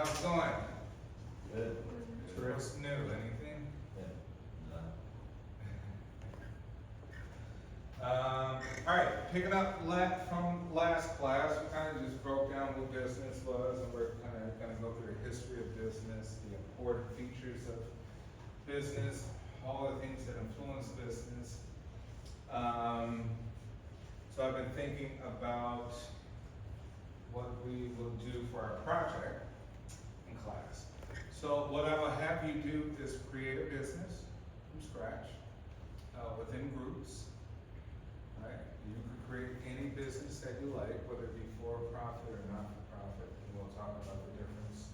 how's it going? Good. What's new? Anything? All right, picking up from last class, we kind of just broke down what business was, and we're kind of going to go through the history of business, the important features of business, all the things that influence business. So I've been thinking about what we will do for our project in class. So what I will have you do is create a business from scratch within groups. Right? You can create any business that you like, whether it be for-profit or not-for-profit. And we'll talk about the difference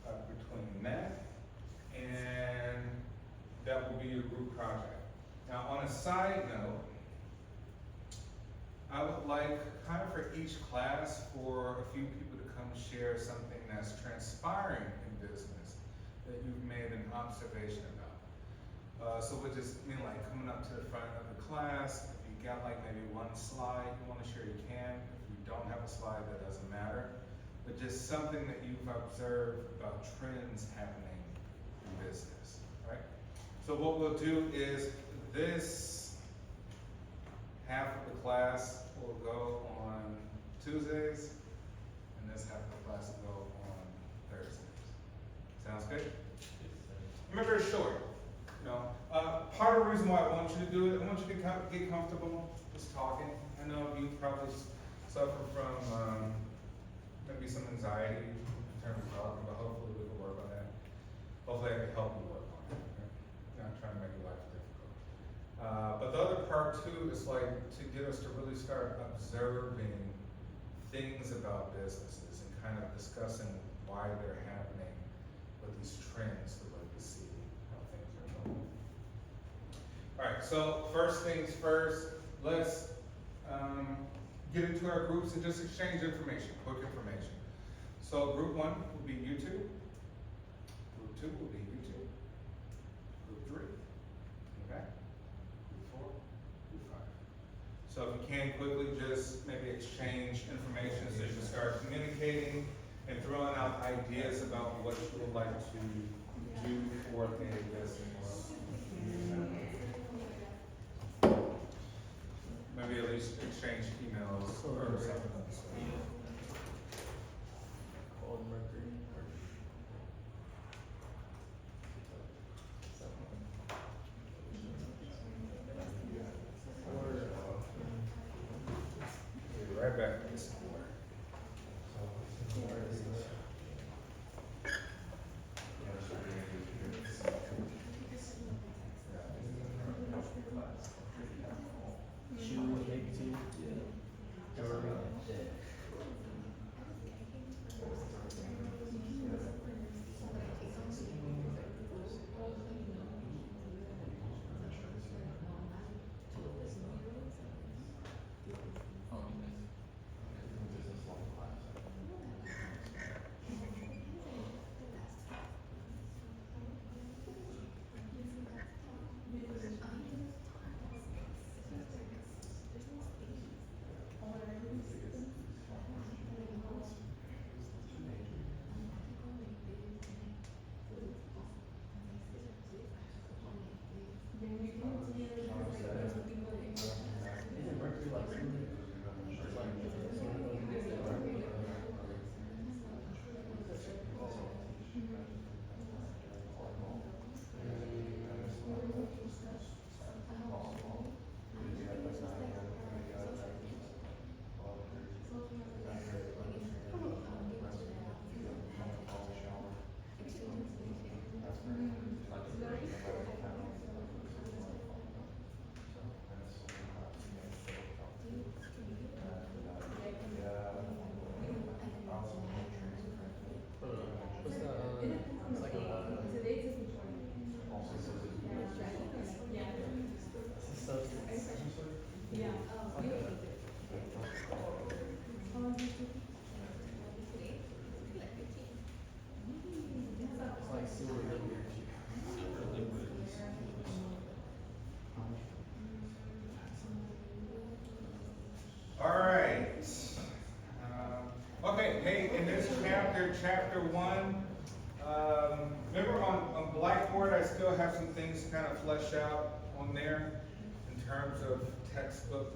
between that, and that will be your group project. Now, on a side note, I would like kind of for each class for a few people to come share something that's transpiring in business that you've made an observation about. So we just mean like coming up to the front of the class. If you got like maybe one slide you want to share, you can. If you don't have a slide, that doesn't matter. But just something that you've observed about trends happening in business, right? So what we'll do is this half of the class will go on Tuesdays, and this half of the class will go on Thursdays. Sounds good? Remember, it's short. You know, part of the reason why I want you to do it, I want you to get comfortable just talking. I know you probably suffer from maybe some anxiety in terms of talking, but hopefully we can work on that. Hopefully I can help you work on it. Okay? Not trying to make your life difficult. But the other part too is like to get us to really start observing things about businesses and kind of discussing why they're happening, what these trends that we see. All right, so first things first, let's get into our groups and just exchange information, quick information. So group 1 will be YouTube. Group 2 will be YouTube. Group 3, okay? Group 4, Group 5. So if you can quickly just maybe exchange information so you can start communicating and throwing out ideas about what you would like to do for a business. Maybe at least exchange emails or something else. Be right back with this more. chapter, chapter 1. Remember on Blackboard, I still have some things to kind of flesh out on there in terms of textbook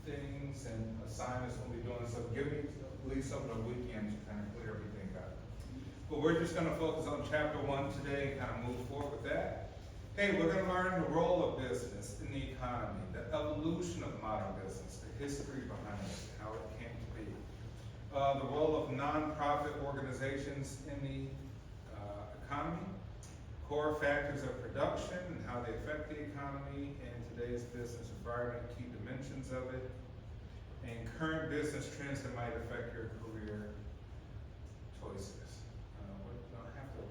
things and assignments we'll be doing. So give me at least over the weekend to kind of clear everything up. But we're just going to focus on chapter 1 today and kind of move forward with that. Hey, we're going to learn the role of business in the economy, the evolution of modern business, the history behind it, how it came to be. The role of nonprofit organizations in the economy, core factors of production and how they affect the economy in today's business environment, key dimensions of it, and current business trends that might affect your career choices. We don't have to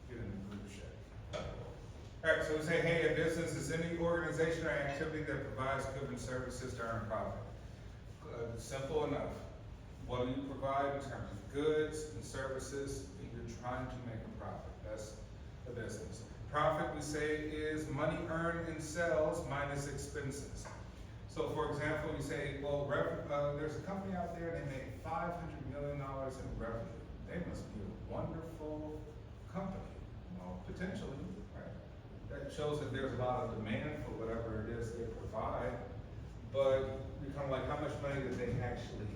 get in the group chat. All right, so we say, hey, a business is any organization or activity that provides goods and services to earn profit. Simple enough. What do you provide in terms of goods and services? You're trying to make a profit. That's a business. Profit, we say, is money earned in sales minus expenses. So, for example, we say, well, there's a company out there, they make $500 million in revenue. They must be a wonderful company. Well, potentially, right? That shows that there's a lot of demand for whatever it is they provide. But you're kind of like, how much money did they actually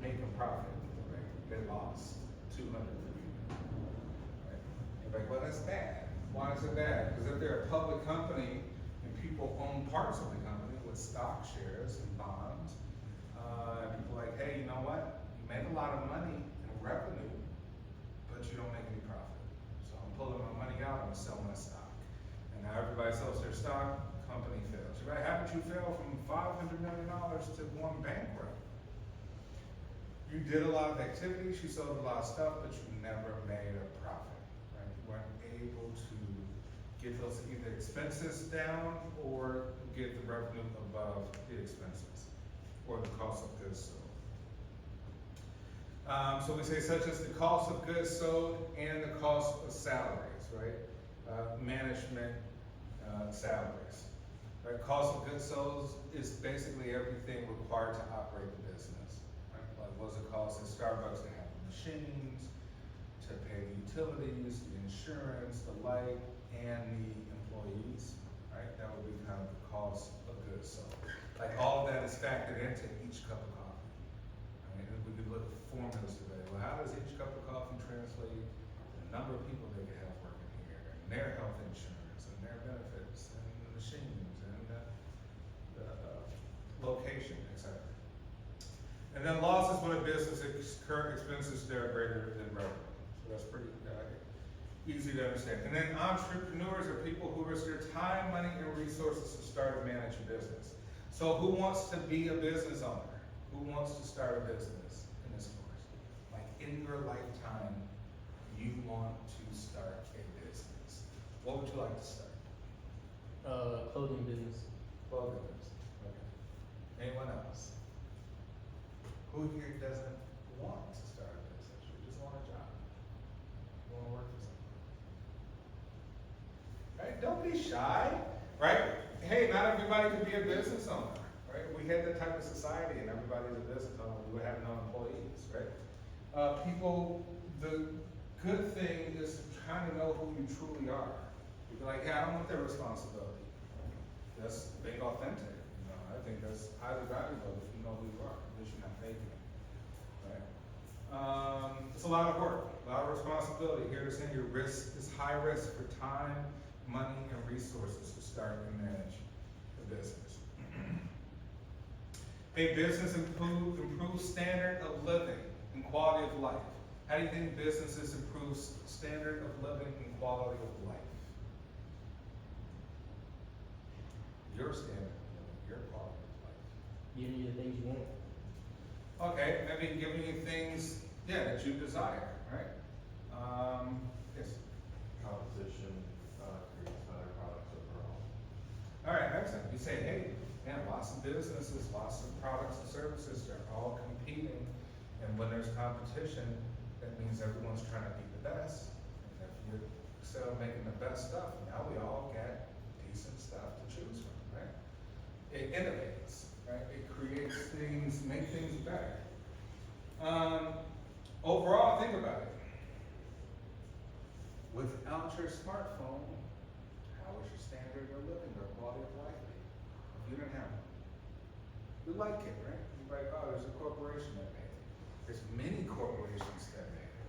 make a profit? Right? They lost $200 million. Right? You're like, well, that's bad. Why is it bad? Because if they're a public company and people own parts of the company with stock shares and bonds, people are like, hey, you know what? You make a lot of money in revenue, but you don't make any profit. So I'm pulling my money out, I'm gonna sell my stock. And now everybody sells their stock, company fails. You're like, how did you fail from $500 million to going bankrupt? You did a lot of activities, you sold a lot of stuff, but you never made a profit. Right? You weren't able to get those either expenses down or get the revenue above the expenses or the cost of goods sold. So we say such as the cost of goods sold and the cost of salaries, right? Management salaries. Right? Cost of goods sold is basically everything required to operate the business. Right? Like what's it cost at Starbucks to have the machines, to pay the utilities, the insurance, the light, and the employees, right? That would be kind of the cost of goods sold. Like all of that is factored into each cup of coffee. Right? And we could look at formulas today. Well, how does each cup of coffee translate the number of people they could have working here, and their health insurance, and their benefits, and the machines, and the location, etc. And then losses when a business current expenses that are greater than revenue. So that's pretty easy to understand. And then entrepreneurs are people who risk their time, money, and resources to start and manage a business. So who wants to be a business owner? Who wants to start a business in this course? Like in your lifetime, you want to start a business. What would you like to start? Clothing business. Clothing business. Okay. Anyone else? Who here doesn't want to start a business? You just want a job. You want to work for something. Right? Don't be shy, right? Hey, not everybody can be a business owner, right? We had that type of society and everybody's a business owner. We would have no employees, right? The good thing is trying to know who you truly are. You'd be like, hey, I don't want that responsibility. Just being authentic. You know, I think that's highly valuable if you know who you are, at least you're not faking it, right? It's a lot of work, a lot of responsibility. Here to say your risk is high risk for time, money, and resources to start and manage the business. A business improves standard of living and quality of life. How do you think businesses improve standard of living and quality of life? Your standard of living, your quality of life. Giving you the things you want. Okay, maybe giving you things, that you desire, right? Yes. Competition creates better products overall. All right, excellent. You say, hey, man, lots of businesses, lots of products and services, they're all competing. And when there's competition, that means everyone's trying to be the best. And if you excel at making the best stuff, now we all get decent stuff to choose from, right? It innovates, right? It creates things, make things better. Overall, think about it. Without your smartphone, how would your standard of living or quality of life be? If you didn't have one. We like it, right? You're like, oh, there's a corporation that made it. There's many corporations that made it.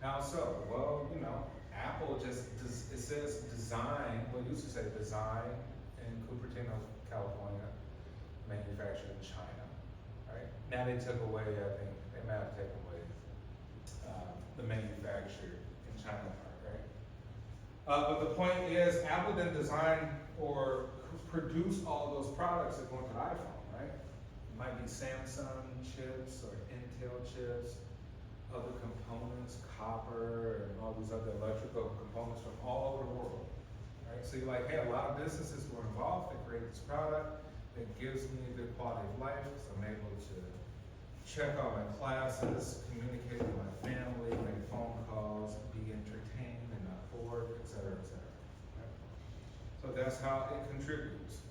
How so? Well, you know, Apple it says design, well, it used to say design in Cupertino, California, manufactured in China, right? Now they took away, I think, they might have taken away the manufactured in China part, right? But the point is, Apple didn't design or produce all those products that go into the iPhone, right? It might be Samsung chips or Intel chips, other components, copper, and all these other electrical components from all over the world, right? So you're like, hey, a lot of businesses were involved to create this product that gives me a good quality of life, so I'm able to check all my classes, communicate with my family, make phone calls, be entertained and not bored, et cetera, right? So that's how it contributes.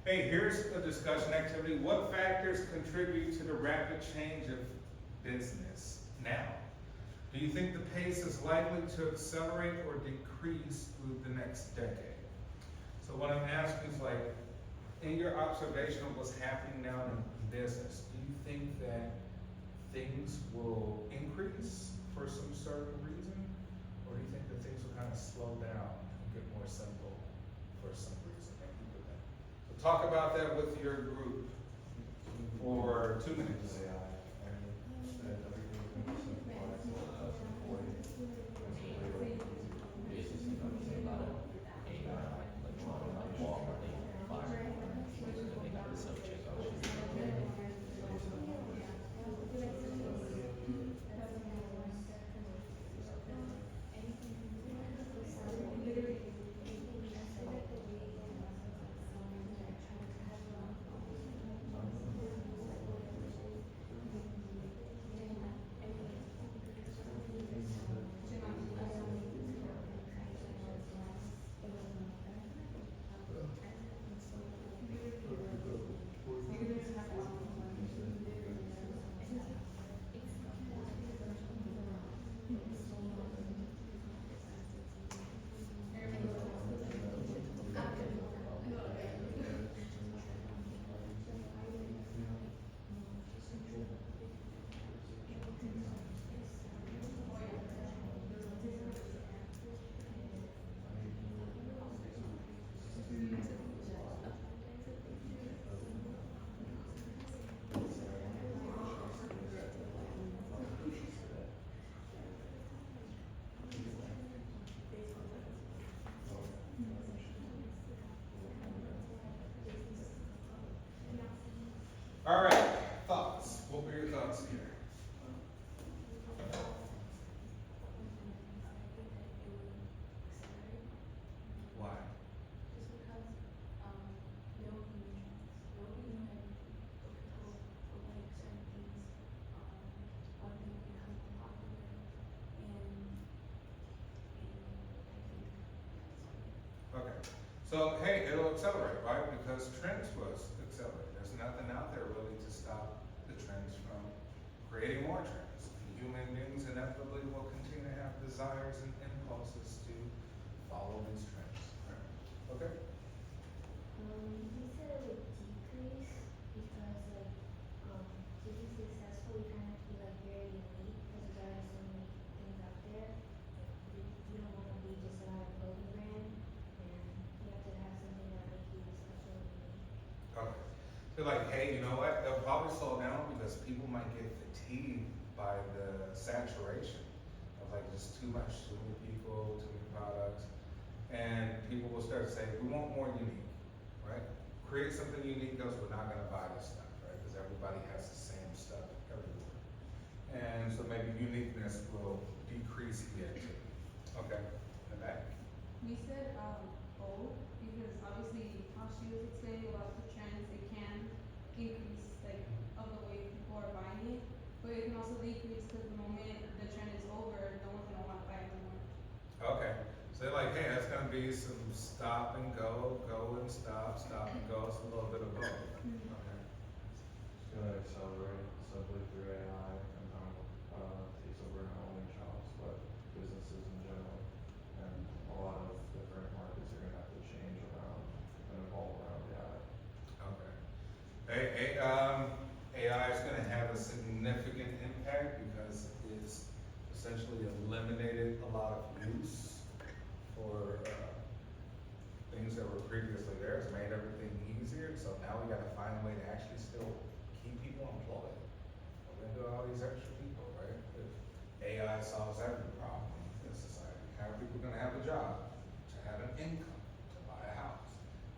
Hey, here's a discussion activity. What factors contribute to the rapid change of business now? Do you think the pace is likely to accelerate or decrease through the next decade? So what I'm asking is like, in your observation of what's happening now in business, do you think that things will increase for some certain reason? Or do you think that things will kind of slow down and get more simple for some reason? So talk about that with your group for 2 minutes. All right, thoughts. What were your thoughts here? Why? Okay. So, hey, it'll accelerate, right? Because trends was accelerate. There's nothing out there really to stop the trends from creating more trends. Human beings inevitably will continue to have desires and impulses to follow these trends. Right? Okay? He said it would decrease because to be successful you kind of have to be like very unique because there are so many things out there. You don't want to be just another clothing brand and you have to have something that makes you special and unique. Okay. They're like, hey, you know what? They'll probably slow down because people might get fatigued by the saturation of like just too many people, too many products. And people will start to say, we want more unique, right? Create something unique because we're not gonna buy this stuff, right? Because everybody has the same stuff everywhere. And so maybe uniqueness will decrease the activity. Okay, in the back. We said both because obviously how she was explaining about the trends, it can increase like of the way people are buying it, but it can also decrease because the moment the trend is over, no one's gonna want to buy it anymore. Okay, so they're like, hey, that's gonna be some stop and go, go and stop and go. It's a little bit of both. Okay. It's gonna accelerate simply through AI and AI is gonna have a significant impact because it's essentially eliminated a lot of use for, things that were previously there. It's made everything easier, so now we gotta find a way to actually still keep people employed. We're gonna do all these extra people, right? If AI solves every problem in society, how are people gonna have a job, to have an income, to buy a house,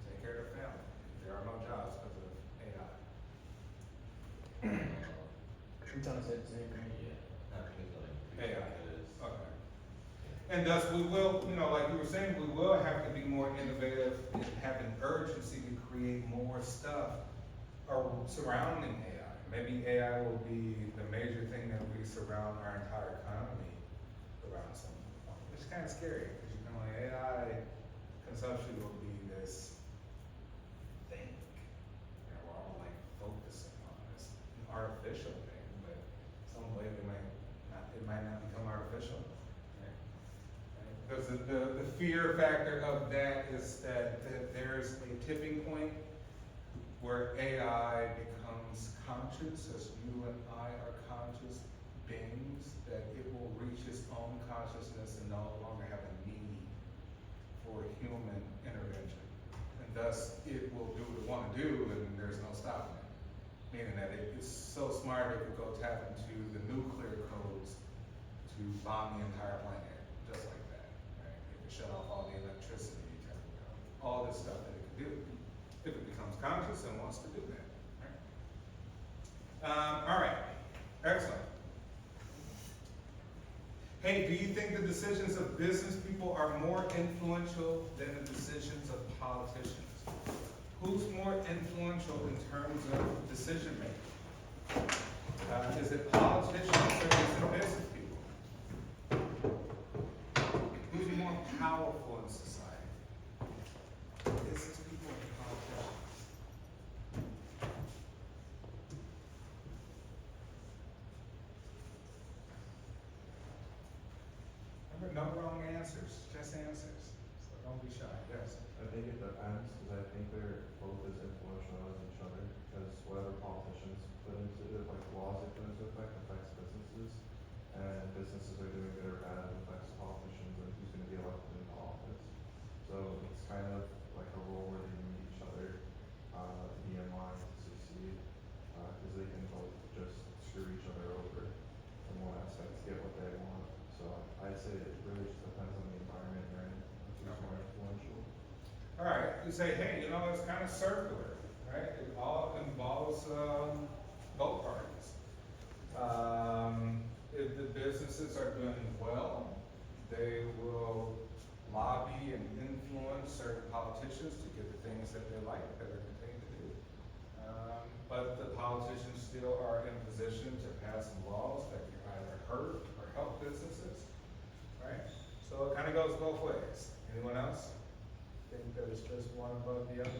take care of their family? There are no jobs because of AI. We kinda said the same thing, yeah. Not because like, AI. it is. Okay. And thus we will, like you were saying, we will have to be more innovative and have an urgency to create more stuff surrounding AI. Maybe AI will be the major thing that we surround our entire economy around something. Which is kind of scary, because like AI consumption will be this thing. We're all like focusing on this artificial thing, but some way it might not become artificial. Because the fear factor of that is that there's a tipping point where AI becomes conscious, as you and I are conscious beings, that it will reach its own consciousness and no longer have a need for human intervention. And thus, it will do what it want to do, and there's no stopping it. Meaning that it is so smart, it could go tap into the nuclear codes to bomb the entire planet, just like that. Shut off all the electricity, all this stuff that it can do, if it becomes conscious and wants to do that. Right? All right, excellent. Hey, do you think the decisions of business people are more influential than the decisions of politicians? Who's more influential in terms of decision making? Is it politicians or is it business people? Who's more powerful in society? Business people or politicians? Remember, no wrong answers, just answers. So don't be shy. Yes. I think it depends, because I think they're both as influential as each other, because whatever politicians put into, like laws they put into effect affects businesses, and businesses are doing good or bad, it affects politicians and who's gonna be elected into office. So it's kind of like a role where they need each other, to be in line to succeed, because they can both just screw each other over in one aspect to get what they want. So I'd say it really just depends on the environment you're in, who's more influential. All right, you say, hey, it's kind of circular, right? It all involves both parties. If the businesses are doing well, they will lobby and influence certain politicians to get the things that they like, that are contained to do. But the politicians still are in position to pass some laws that can either hurt or help businesses, right? So it kind of goes both ways. Anyone else think that it's just one above the other?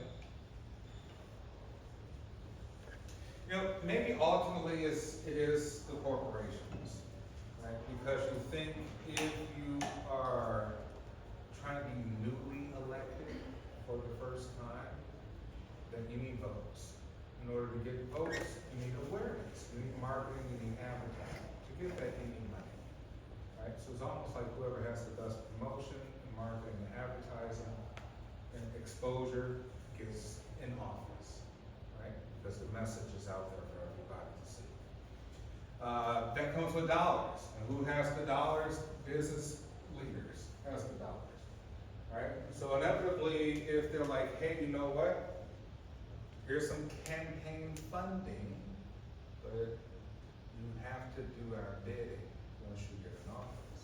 Maybe ultimately it is the corporations, right? Because you think if you are trying to be newly elected for the first time, then you need votes. In order to get votes, you need awareness, you need marketing, you need advertising. To get that, you need money, right? So it's almost like whoever has the best promotion, and marketing, and advertising, and exposure gets in office, right? Because the message is out there for everybody to see. That comes with dollars. And who has the dollars? Business leaders has the dollars, right? So inevitably, if they're like, hey, you know what? Here's some campaign funding, but you have to do our bidding once you get in office.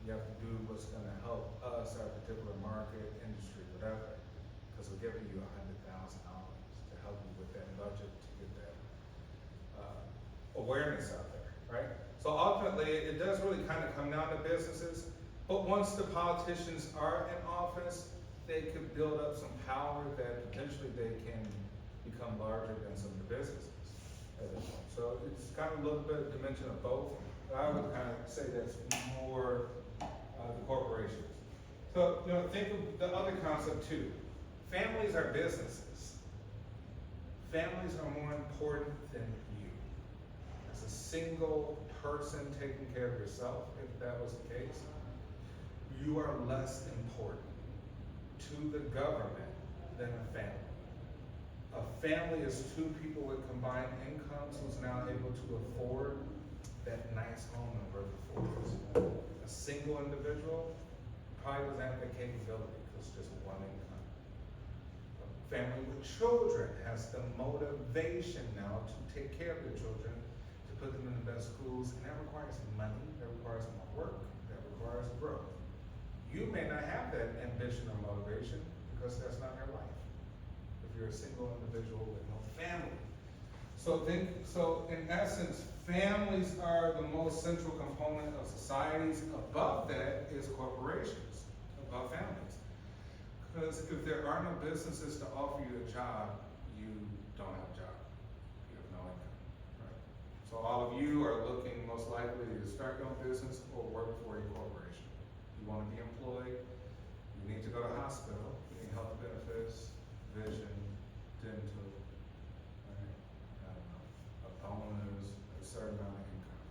You have to do what's gonna help us, our particular market, industry, whatever, because we're giving you $100,000 to help you with that budget to get that awareness out there, right? So ultimately, it does really kind of come down to businesses, but once the politicians are in office, they could build up some power that potentially they can become larger than some of the businesses at this point. So it's kind of a little bit of dimension of both, but I would kind of say that's more the corporations. So, think of the other concept too. Families are businesses. families are more important than you. As a single person taking care of yourself, if that was the case, you are less important to the government than a family. A family is two people with combined incomes who's now able to afford that nice home in River Forest. A single individual probably doesn't have the capability because it's just one income. A family with children has the motivation now to take care of their children, to put them in the best schools, and that requires money, that requires more work, that requires growth. You may not have that ambition or motivation because that's not your life. If you're a single individual with no family. So in essence, families are the most central component of societies. Above that is corporations, above families. Because if there are no businesses to offer you a job, you don't have a job. You have no income, right? So all of you are looking most likely to start your own business or work for a corporation. You want to be employed, you need to go to hospital, you need health benefits, vision, dental, right? I don't know, a bonus, a certain amount of income.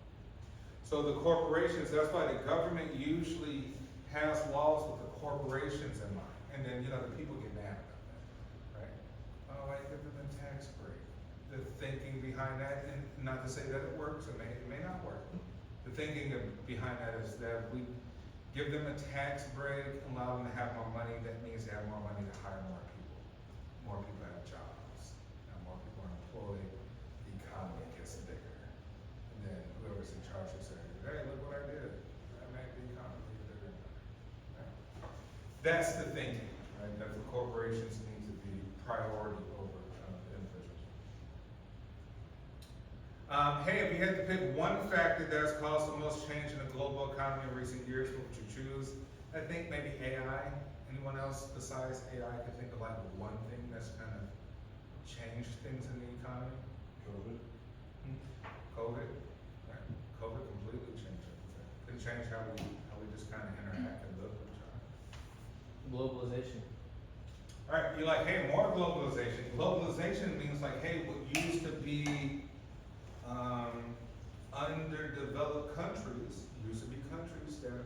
So the corporations, that's why the government usually has laws with the corporations in mind. And then, the people get mad about that, right? Oh, I give them a tax break. The thinking behind that, and not to say that it works, it may not work. The thinking behind that is that we give them a tax break, allow them to have more money, that means they have more money to hire more people. More people have jobs, and more people are employed, the economy gets bigger. And then whoever's in charge will say, hey, look what I did. I made the economy bigger and better. Right? That's the thinking, right? That the corporations need to be priority over individuals. Hey, if you had to pick one factor that has caused the most change in the global economy in recent years, what would you choose? I think maybe AI. Anyone else besides AI could think of like one thing that's kind of changed things in the economy? COVID. COVID, right? COVID completely changed everything. It changed how we just kind of interact and live with each other. Globalization. All right, you're like, hey, more globalization. Globalization means like, hey, what used to be underdeveloped countries, used to be countries that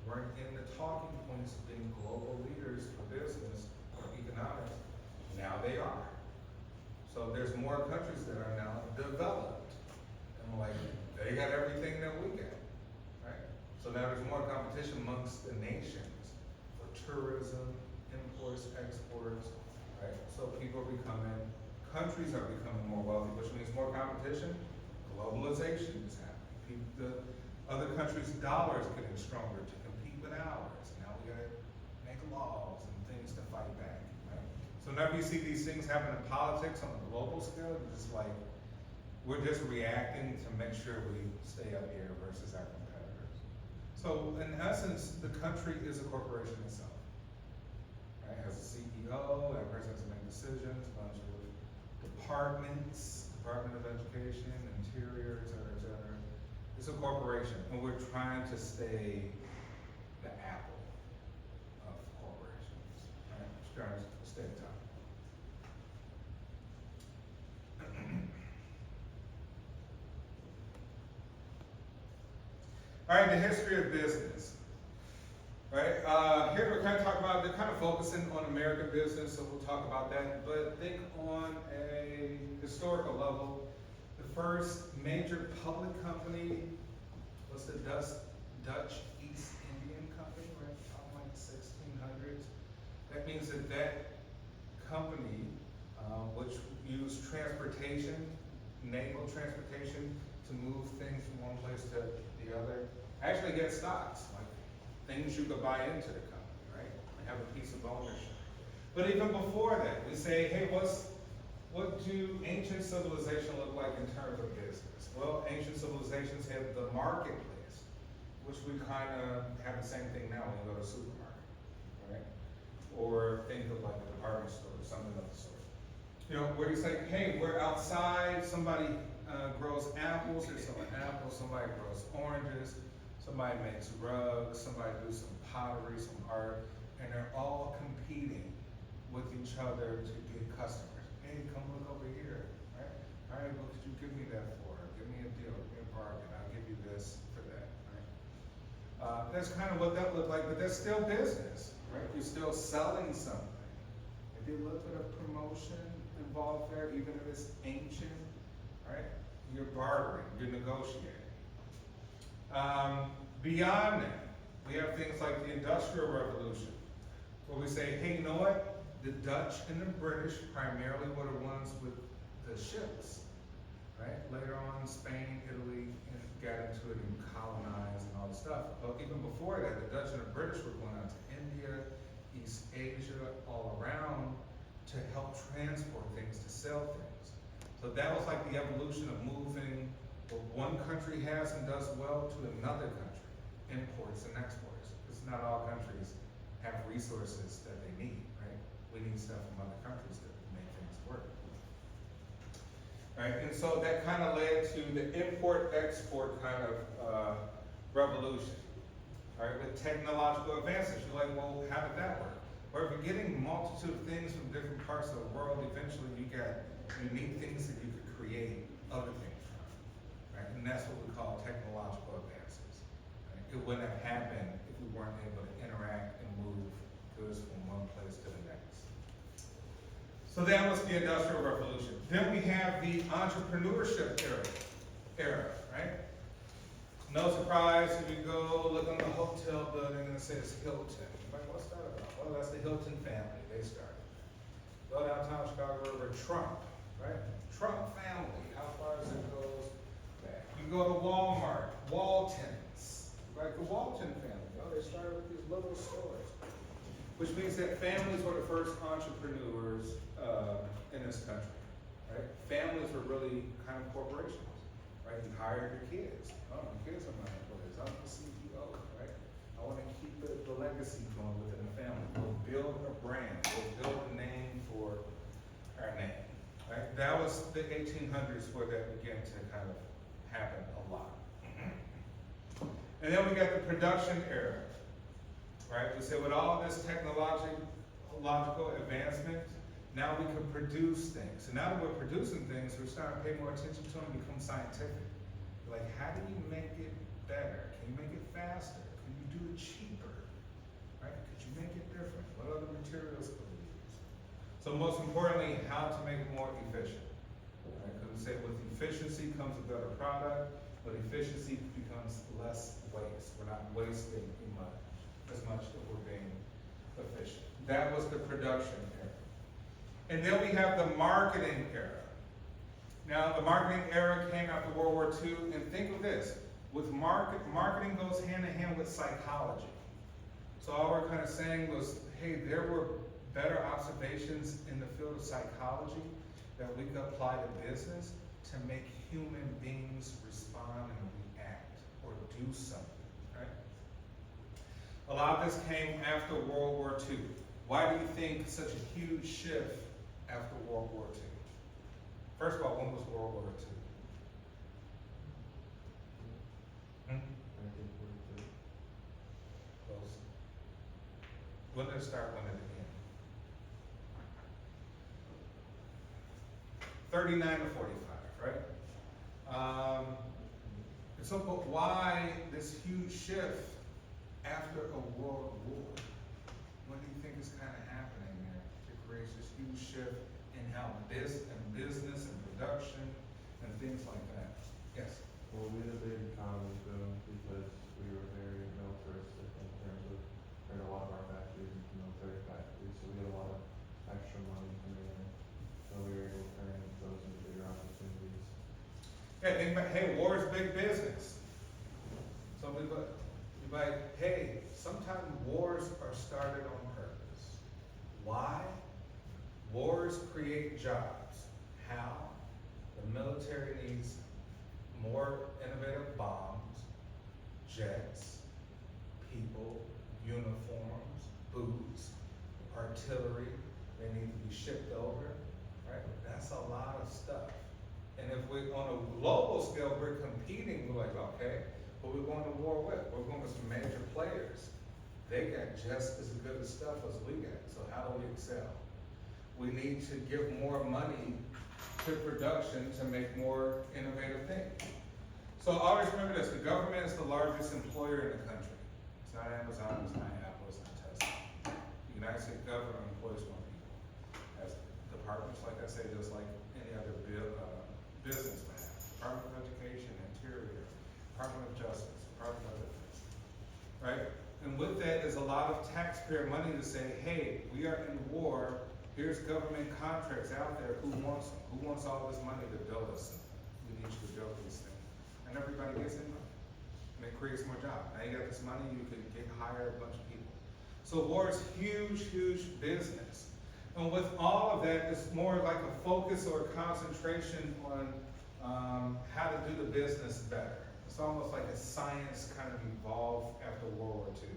weren't in the talking points of being global leaders for business or economics, now they are. So there's more countries that are now developed. And like, they got everything that we got, right? So now there's more competition amongst the nations for tourism, imports, exports, right? So countries are becoming more wealthy, which means more competition. Globalization is happening. The other countries' dollars getting stronger to compete with ours. Now we gotta make laws and things to fight back, right? So whenever you see these things happen in politics on a global scale, it's just like, we're just reacting to make sure we stay up here versus our competitors. So in essence, the country is a corporation itself, right? It has a CEO, that person has to make decisions, a bunch of departments, Department of Education, Interior, et cetera, et cetera. It's a corporation, and we're trying to stay the Apple of corporations, right? We're trying to stay at the top. All right, the history of business. Right, here we're kind of talking about, they're kind of focusing on American business, so we'll talk about that. But think on a historical level, the first major public company was the Dutch East Indian Company, right, probably like the 1600s. That means that company, which used transportation, naval transportation, to move things from one place to the other, actually get stocks, like things you could buy into the company, right? They have a piece of ownership. But even before that, we say, hey, what do ancient civilization look like in terms of business? Well, ancient civilizations had the marketplace, which we kind of have the same thing now when you go to a supermarket, right? Or think of like a department store or something of the sort. Where you say, hey, we're outside, somebody grows apples, they're selling apples, somebody grows oranges, somebody makes rugs, somebody does some pottery, some art, and they're all competing with each other to get customers. hey, come look over here, right? All right, what could you give me that for? Give me a deal, give me a bargain, I'll give you this for that, right? That's kind of what that looked like, but that's still business, right? You're still selling something. Maybe a little bit of promotion involved there, even if it's ancient, right? You're bartering, you're negotiating. Beyond that, we have things like the Industrial Revolution, where we say, hey, you know what? The Dutch and the British primarily were the ones with the ships, right? Later on, Spain, Italy, and got into it and colonized and all this stuff. But even before that, the Dutch and the British were going out to India, East Asia, all around to help transport things, to sell things. So that was like the evolution of moving what one country has and does well to another country, imports and exports. Because not all countries have resources that they need, right? We need stuff from other countries to make things work. Right, and so that kind of led to the import-export kind of revolution. All right, with technological advances, you're like, well, how did that work? Well, if you're getting a multitude of things from different parts of the world, eventually you got unique things that you could create other things from. Right, and that's what we call technological advances. Right? It wouldn't have happened if we weren't able to interact and move goods from one place to the next. So that was the Industrial Revolution. Then we have the entrepreneurship era, right? No surprise if you go look on the hotel building and it says Hilton. You're like, what's that about? Well, that's the Hilton family. They started. Go downtown Chicago River, Trump, right? Trump family. How far does it go back? You go to Walmart, Waltons, right? The Walton family. Oh, they started with these little stores, which means that families were the first entrepreneurs in this country, right? Families were really kind of corporations, right? You hired your kids. Oh, my kids are my employees. I'm the CEO, right? I want to keep the legacy going within the family. We'll build a brand. We'll build a name for our name, right? That was the 1800s where that began to kind of happen a lot. And then we got the production era, right? We said with all this technological advancement, now we can produce things. So now that we're producing things, we're starting to pay more attention to them and become scientific. Like, how do you make it better? Can you make it faster? Can you do it cheaper? Right? Could you make it different? What other materials could we use? So most importantly, how to make it more efficient. Right? Because we say with efficiency comes a better product, but efficiency becomes less waste. We're not wasting as much as we're being efficient. That was the production era. And then we have the marketing era. Now, the marketing era came after World War II, and think of this, with marketing goes hand in hand with psychology. So all we're kind of saying was, hey, there were better observations in the field of psychology that we could apply to business to make human beings respond and react or do something, right? A lot of this came after World War II. Why do you think such a huge shift after World War II? First of all, when was World War II? 1942. Close. When did it start, when did it end? 39 to 45, right? So, but why this huge shift after a world war? What do you think is kind of happening there that creates this huge shift in how business and production and things like that? Yes? Well, we had a big economy boom because we were very militaristic in terms of running a lot of our factories into military factories, so we had a lot of extra money coming in, so we were able to turn those into bigger opportunities. Yeah, think about, hey, war is big business. So we like, hey, sometimes wars are started on purpose. Why? Wars create jobs. How? The military needs more innovative bombs, jets, people, uniforms, boots, artillery. They need to be shipped over, right? That's a lot of stuff. And if we, on a global scale, we're competing, we're like, okay, but we're going to war with? We're going with some major players. They got just as good of stuff as we got, so how do we excel? We need to give more money to production to make more innovative things. So always remember this, the government is the largest employer in the country. It's not Amazon, it's not Apple, it's not Tesla. The United States government employs more people. Has departments, like I say, just like any other business would have. Department of Education, Interior, Department of Justice, Department of Defense, right? And with that is a lot of taxpayer money to say, hey, we are in war, here's government contracts out there, who wants them? Who wants all this money to build us something? We need you to build these things. And everybody gets in money. And it creates more jobs. Now you got this money, you can hire a bunch of people. So war is huge, huge business. And with all of that, it's more like a focus or a concentration on how to do the business better. It's almost like a science kind of evolved after World War II.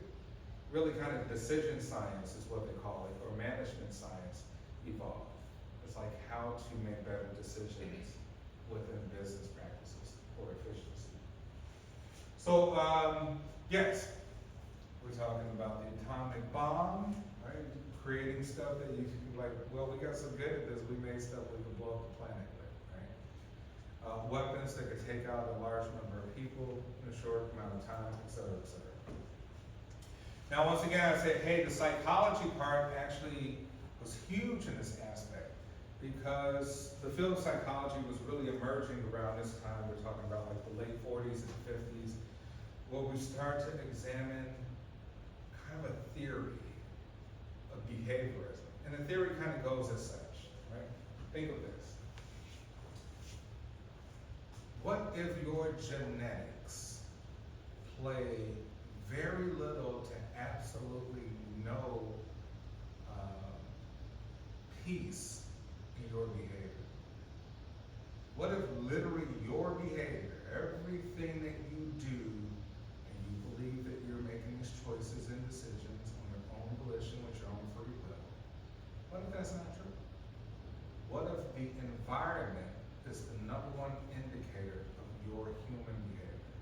Really kind of decision science is what they call it, or management science evolved. It's like how to make better decisions within business practices for efficiency. So, yes, we're talking about the atomic bomb, right? Creating stuff that you can be like, well, we got so good at this, we made stuff we could blow up the planet with, right? Weapons that could take out a large number of people in a short amount of time, et cetera, et cetera. Now, once again, I say, hey, the psychology part actually was huge in this aspect because the field of psychology was really emerging around this time. We're talking about like the late 40s and 50s, where we start to examine kind of a theory of behaviorism. And the theory kind of goes as such, right? Think of this. What if your genetics play very little to absolutely no piece in your behavior? What if literally your behavior, everything that you do, and you believe that you're making these choices and decisions on your own volition with your own free will, what if that's not true? What if the environment is the #1 indicator of your human behavior?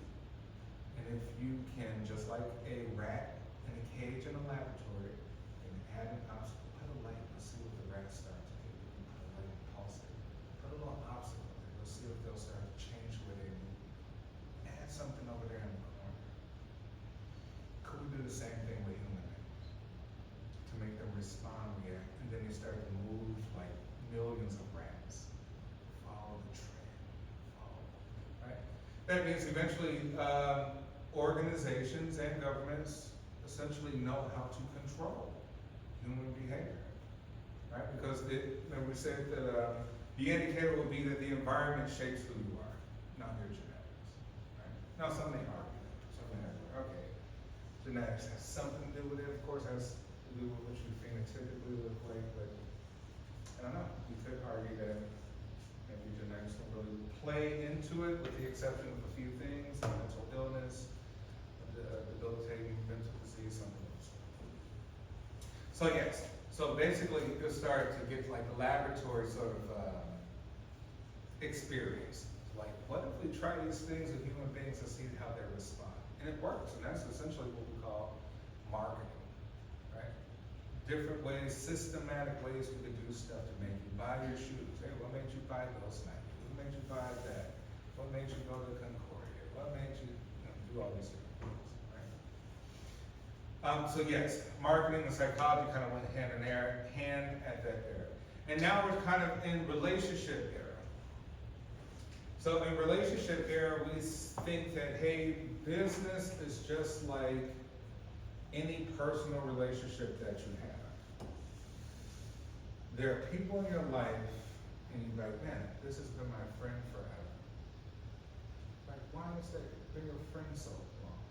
And if you can, just like a rat in a cage in a laboratory, and add an obstacle, put a light, let's see what the rat starts to do. Put a light and pulse it. Put a little obstacle there, let's see if they'll start to change the way they move. Add something over there in the corner. Could we do the same thing with human beings? To make them respond, react, and then they start to move like millions of rats. Follow the trend, follow, right? That means eventually, organizations and governments essentially know how to control human behavior, right? Because when we said that the indicator will be that the environment shapes who you are, not your genetics, right? Now some may argue that, some may argue, okay, genetics has something to do with it, of course it has to do with what you phenotypically look like, but I don't know, you could argue that maybe genetics don't really play into it with the exception of a few things, mental illness, debilitating mental disease, something else. So yes, so basically you could start to get like a laboratory sort of experience. Like, what if we try these things with human beings and see how they respond? And it works, and that's essentially what we call marketing, right? Different ways, systematic ways we could do stuff to make you buy your shoes. Hey, what made you buy those Nike? What made you buy that? What made you go to Concordia? What made you do all these different things, right? So yes, marketing and psychology kind of went hand at that era. And now we're kind of in relationship era. So in relationship era, we think that, hey, business is just like any personal relationship that you have. There are people in your life, and you're like, man, this has been my friend forever. Like, why has that been your friend so long?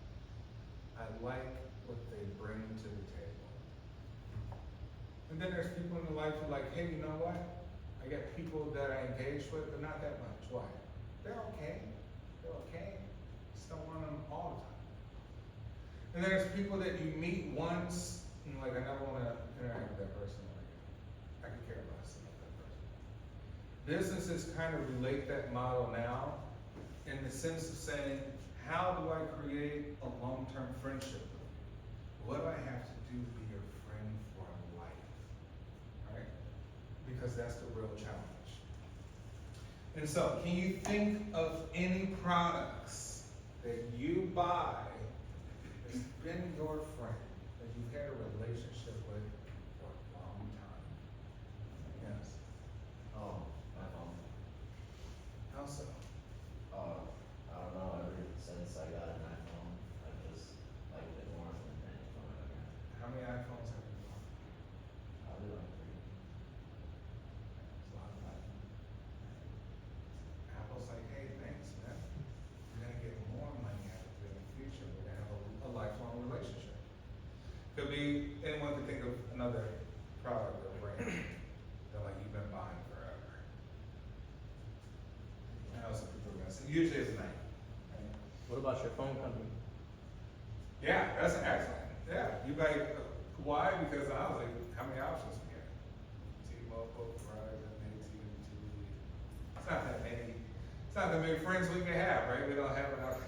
I like what they bring to the table. And then there's people in your life who are like, hey, you know what? I got people that I engage with, but not that much. Why? They're okay. They're okay. Just don't want them all the time. And then there's people that you meet once, and like, I never want to interact with that person again. I could care less about that person. Businesses kind of relate that model now in the sense of saying, how do I create a long-term friendship with you? What do I have to do to be your friend for life? Right? because that's the real challenge. And so, can you think of any products that you buy that's been your friend, that you've had a relationship with for a long time? Yes. My phone. How so? I don't know, ever since I got an iPhone, I've just liked it more than any phone I've ever had. How many iPhones have you bought? Probably like three. It's a lot of iPhones. Apple's like, hey, thanks, man. You're gonna get more money out of it in the future. We're gonna have a lifelong relationship. Could be, anyone could think of another product or brand that like you've been buying forever. I know some people are gonna say, usually it's Nike. Right? What about your phone company? Yeah, that's excellent. Yeah, you like, why? Because I was like, how many options we get? T-Mobile, Verizon, AT&T. It's not that many. It's not that many friends we can have, right? We don't have enough.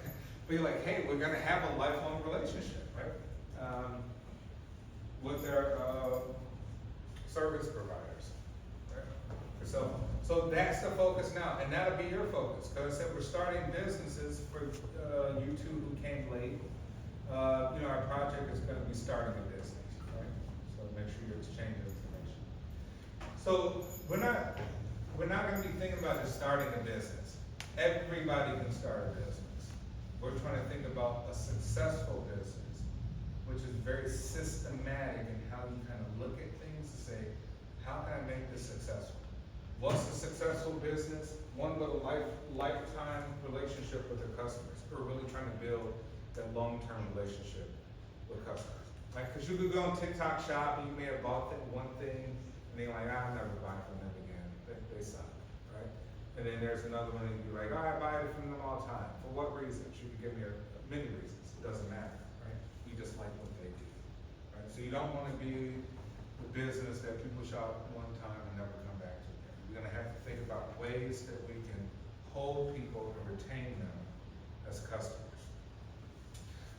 But you're like, hey, we're gonna have a lifelong relationship, right? With their service providers, right? So that's the focus now, and that'll be your focus. Because I said we're starting businesses for you two who came late. Our project is going to be starting a business, right? So make sure you're exchanging information. So we're not going to be thinking about just starting a business. Everybody can start a business. We're trying to think about a successful business, which is very systematic in how you kind of look at things to say, how can I make this successful? What's a successful business? One with a lifetime relationship with their customers. We're really trying to build that long-term relationship with customers. Right? Because you could go on TikTok shop and you may have bought that one thing and they're like, I'll never buy from them again. They suck, right? And then there's another one and you're like, I buy it from them all the time. For what reasons? You can give me many reasons. It doesn't matter, right? You just like what they do, right? So you don't want to be the business that people shop one time and never come back to again. We're going to have to think about ways that we can hold people and retain them as customers.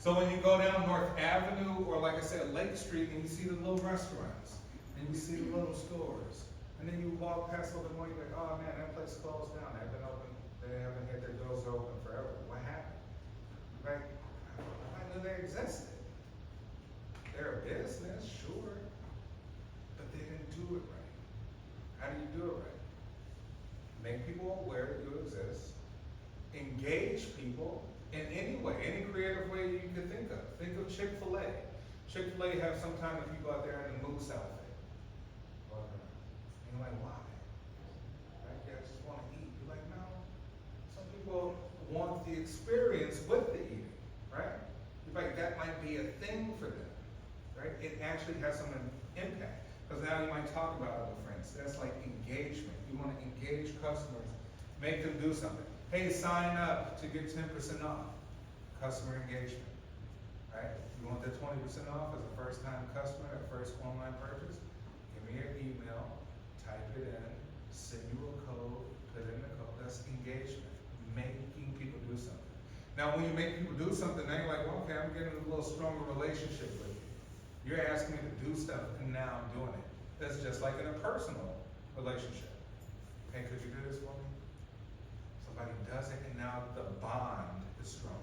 So when you go down North Avenue, or like I said, Lake Street, and you see the little restaurants, and you see the little stores, and then you walk past over the morning, you're like, oh man, that place closed down. They haven't had their doors open forever. What happened? Like, I knew they existed. They're a business, sure, but they didn't do it right. How do you do it right? Make people aware that you exist, engage people in any way, any creative way you can think of. Think of Chick-fil-A. Chick-fil-A have sometimes people out there in the moose outfit. And you're like, why? Right? They just want to eat. You're like, no. Some people want the experience with the eating, right? You're like, that might be a thing for them, right? It actually has some impact. Because now you might talk about other friends. That's like engagement. You want to engage customers, make them do something. Hey, sign up to get 10% off. Customer engagement, right? You want that 20% off as a first-time customer, that first online purchase? Give me your email, type it in, send you a code, put in the code. That's engagement, making people do something. Now, when you make people do something, then you're like, well, okay, I'm getting a little stronger relationship with you. You're asking me to do stuff, and now I'm doing it. That's just like in a personal relationship. Hey, could you do this for me? Somebody does it, and now the bond is stronger,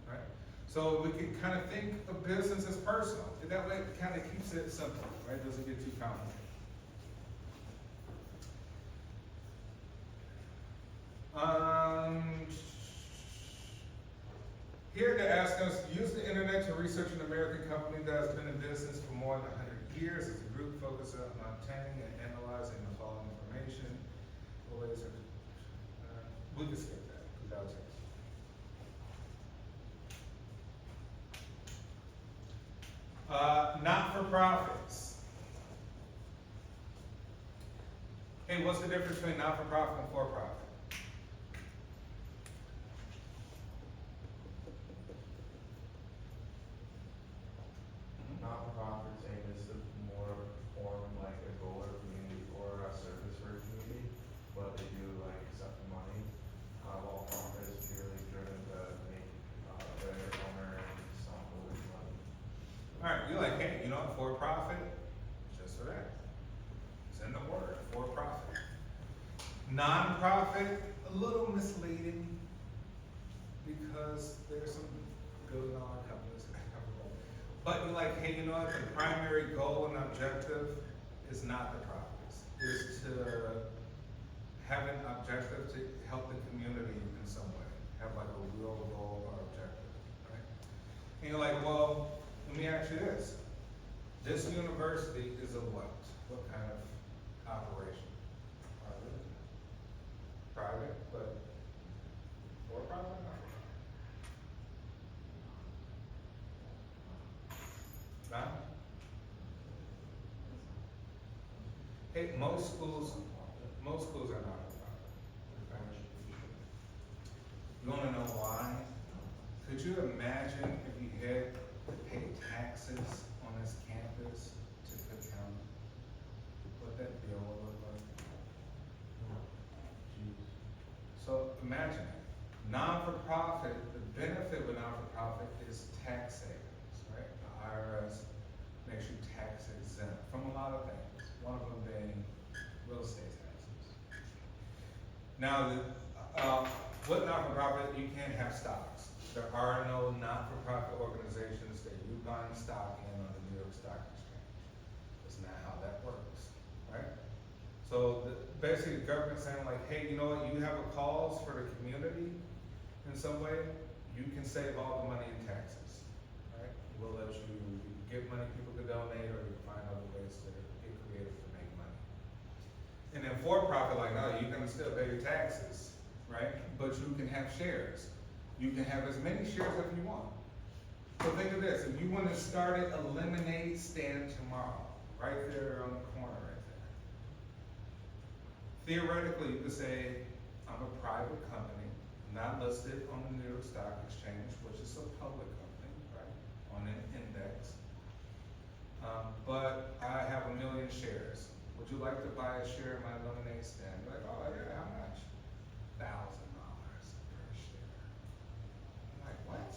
right? So we can kind of think of business as personal. And that way it kind of keeps it simple, right? Doesn't get too complicated. Here they're asking us to use the internet to research an American company that has been in business for more than 100 years. As a group focused on obtaining and analyzing the following information. We can skip that, because that'll take us. Not-for-profits. Hey, what's the difference between not-for-profit and for-profit? Not-for-profits aim is to more form like a goal or community or a service for a community, but they do like accept money. While profit is purely driven to make their owner and stockholders money. All right, you're like, hey, you know what, for-profit, just for that. It's in the word, for profit. Non-profit, a little misleading because there's some billion-dollar companies that have a goal. But you're like, hey, you know what? The primary goal and objective is not the profits. Is to have an objective to help the community in some way. Have like a real goal or objective, right? And you're like, well, let me ask you this. This university is a what? What kind of operation? Private, but for profit, not. Not? Hey, most schools are not for profit. You wanna know why? Could you imagine if you had to pay taxes on this campus to Cook County? What that bill would look like? So imagine it. Non-for-profit, the benefit with non-for-profit is tax savings, right? The IRS makes you tax exempt from a lot of things, one of them being real estate taxes. Now, with not-for-profit, you can't have stocks. There are no not-for-profit organizations that you buy stock in on the New York Stock Exchange. That's not how that works, right? So basically, the government's saying like, hey, you know what? You have a cause for the community in some way. You can save all the money in taxes, right? We'll let you get money people can donate, or you can find other ways to get creative to make money. And then for-profit, like, no, you can still pay your taxes, right? But you can have shares. You can have as many shares as you want. So think of this: if you want to start a lemonade stand tomorrow, right there on the corner, right there. Theoretically, you could say, I'm a private company, not listed on the New York Stock Exchange, which is a public company, right, on an index. But I have 1 million shares. Would you like to buy a share of my lemonade stand? You're like, oh yeah, how much? $1,000 per share. I'm like, what?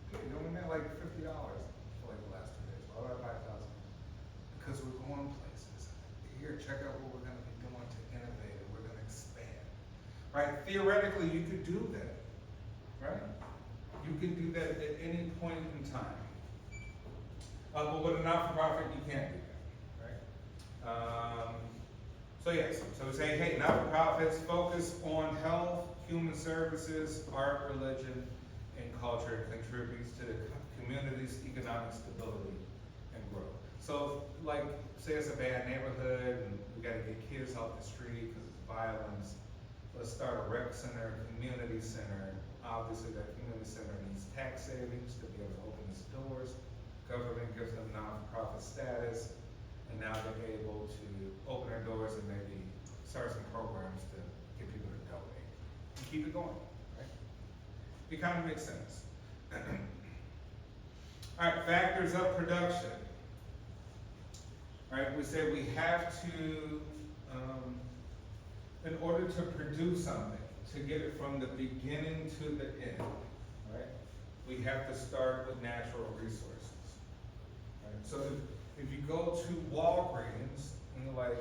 You're doing that like $50 for like the last 2 days. Why would I buy 1,000? Because we're going places. Here, check out what we're gonna be doing to innovate, and we're gonna expand. Right? Theoretically, you could do that. Right? You can do that at any point in time. But with a not-for-profit, you can't do that. Right? So yes, so we're saying, hey, not-for-profits focus on health, human services, art, religion, and culture, and contributes to the community's economic stability and growth. So, like, say it's a bad neighborhood, and we gotta get kids off the street because it's violence. Let's start a rec center, a community center. Obviously, that community center needs tax savings to be able to open its doors. Government gives them non-profit status, and now they're able to open their doors and maybe start some programs to get people to donate. And keep it going, right? It kind of makes sense. All right, factors of production. All right, we say we have to, in order to produce something, to get it from the beginning to the end, right? We have to start with natural resources. Right? So if you go to Walgreens and you're like,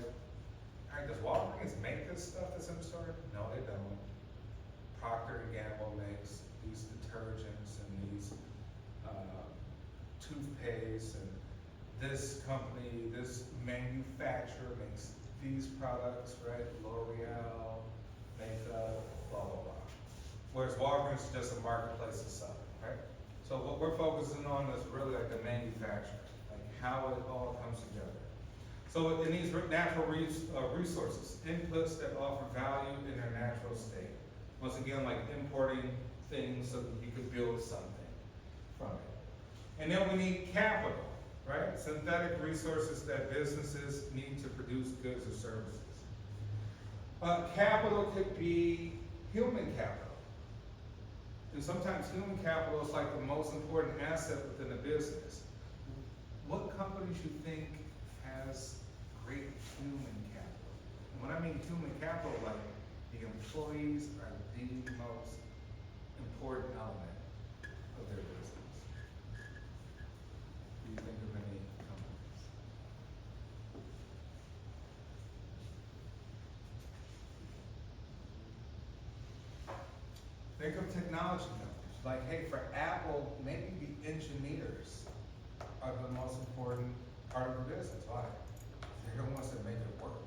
all right, does Walgreens make this stuff that's in the store? No, they don't. Procter & Gamble makes these detergents and these toothpaste, and this company, this manufacturer makes these products, right? L'Oreal, makeup, blah, blah, blah. Whereas Walgreens is just a marketplace to sell it, right? So what we're focusing on is really like the manufacturing, like how it all comes together. So in these natural resources, inputs that offer value in their natural state. Once again, like importing things so that you could build something from it. And then we need capital, right? Synthetic resources that businesses need to produce goods or services. Capital could be human capital. And sometimes human capital is like the most important asset within a business. What companies you think has great human capital? And when I mean human capital, like the employees are the most important element of their business. Do you think of any companies? Think of technology companies, like, hey, for Apple, maybe the engineers are the most important part of the business. Why? They're the ones that make it work.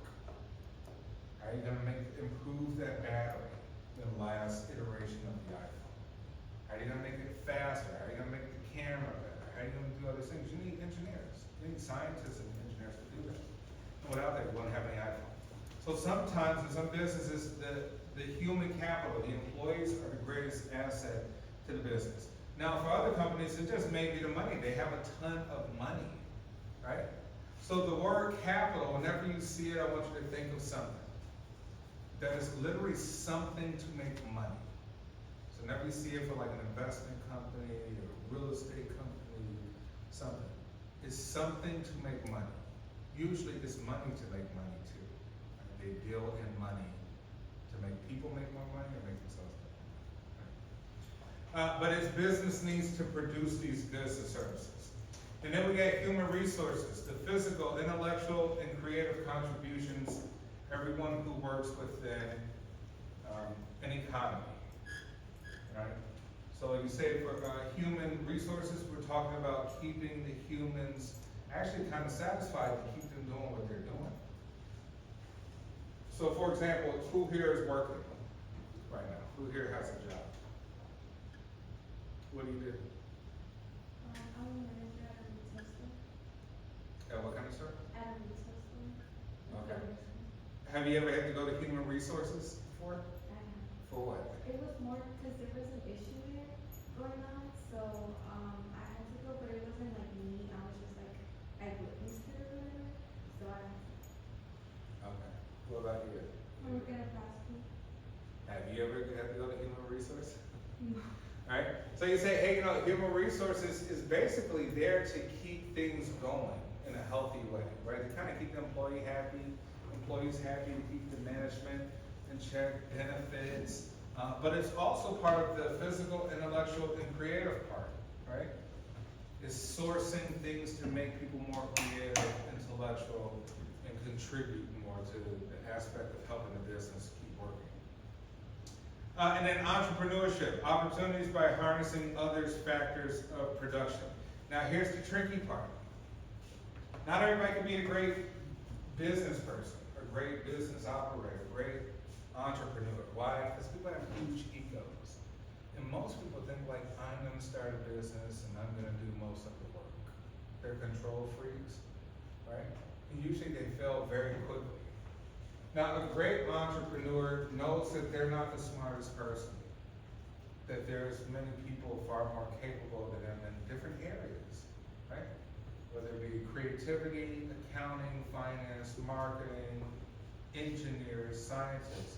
How are you gonna improve that battery in the last iteration of the iPhone? How are you gonna make it faster? How are you gonna make the camera better? How are you gonna do other things? You need engineers. You need scientists and engineers to do that. And without that, you won't have any iPhone. So sometimes in some businesses, the human capital, the employees are the greatest asset to the business. Now, for other companies, it just may be the money. They have a ton of money, right? So the word capital, whenever you see it, I want you to think of something. That is literally something to make money. So whenever you see it for like an investment company or a real estate company, something. It's something to make money. Usually it's money to make money too. They deal in money to make people make more money or make themselves make more money. But its business needs to produce these goods and services. And then we got human resources, the physical, intellectual, and creative contributions, everyone who works within an economy, right? So you say for human resources, we're talking about keeping the humans actually kind of satisfied to keep them doing what they're doing. So for example, who here is working right now? Who here has a job? What do you do? I'm a manager at a retail store. What kind of store? At a retail store. Okay. Have you ever had to go to human resources before? For what? It was more because there was an issue there going on, so I had to go, but it wasn't like me. I was just like I witnessed it or whatever, so I had to. Okay. What about you? I'm working at fast food. Have you ever had to go to human resources? No. Right? So you say, hey, human resources is basically there to keep things going in a healthy way, right? To kind of keep the employees happy, to keep the management in check, benefits. But it's also part of the physical, intellectual, and creative part, right? It's sourcing things to make people more creative, intellectual, and contribute more to the aspect of helping the business keep working. And then entrepreneurship, opportunities by harnessing others' factors of production. Now here's the tricky part. Not everybody can be a great business person, or great business operator, great entrepreneur. Why? Because people have huge egos. And most people think like, I'm gonna start a business and I'm gonna do most of the work. They're control freaks, right? And usually they fail very quickly. Now, a great entrepreneur knows that they're not the smartest person, that there's many people far more capable than them in different areas, right? Whether it be creativity, accounting, finance, marketing, engineers, scientists.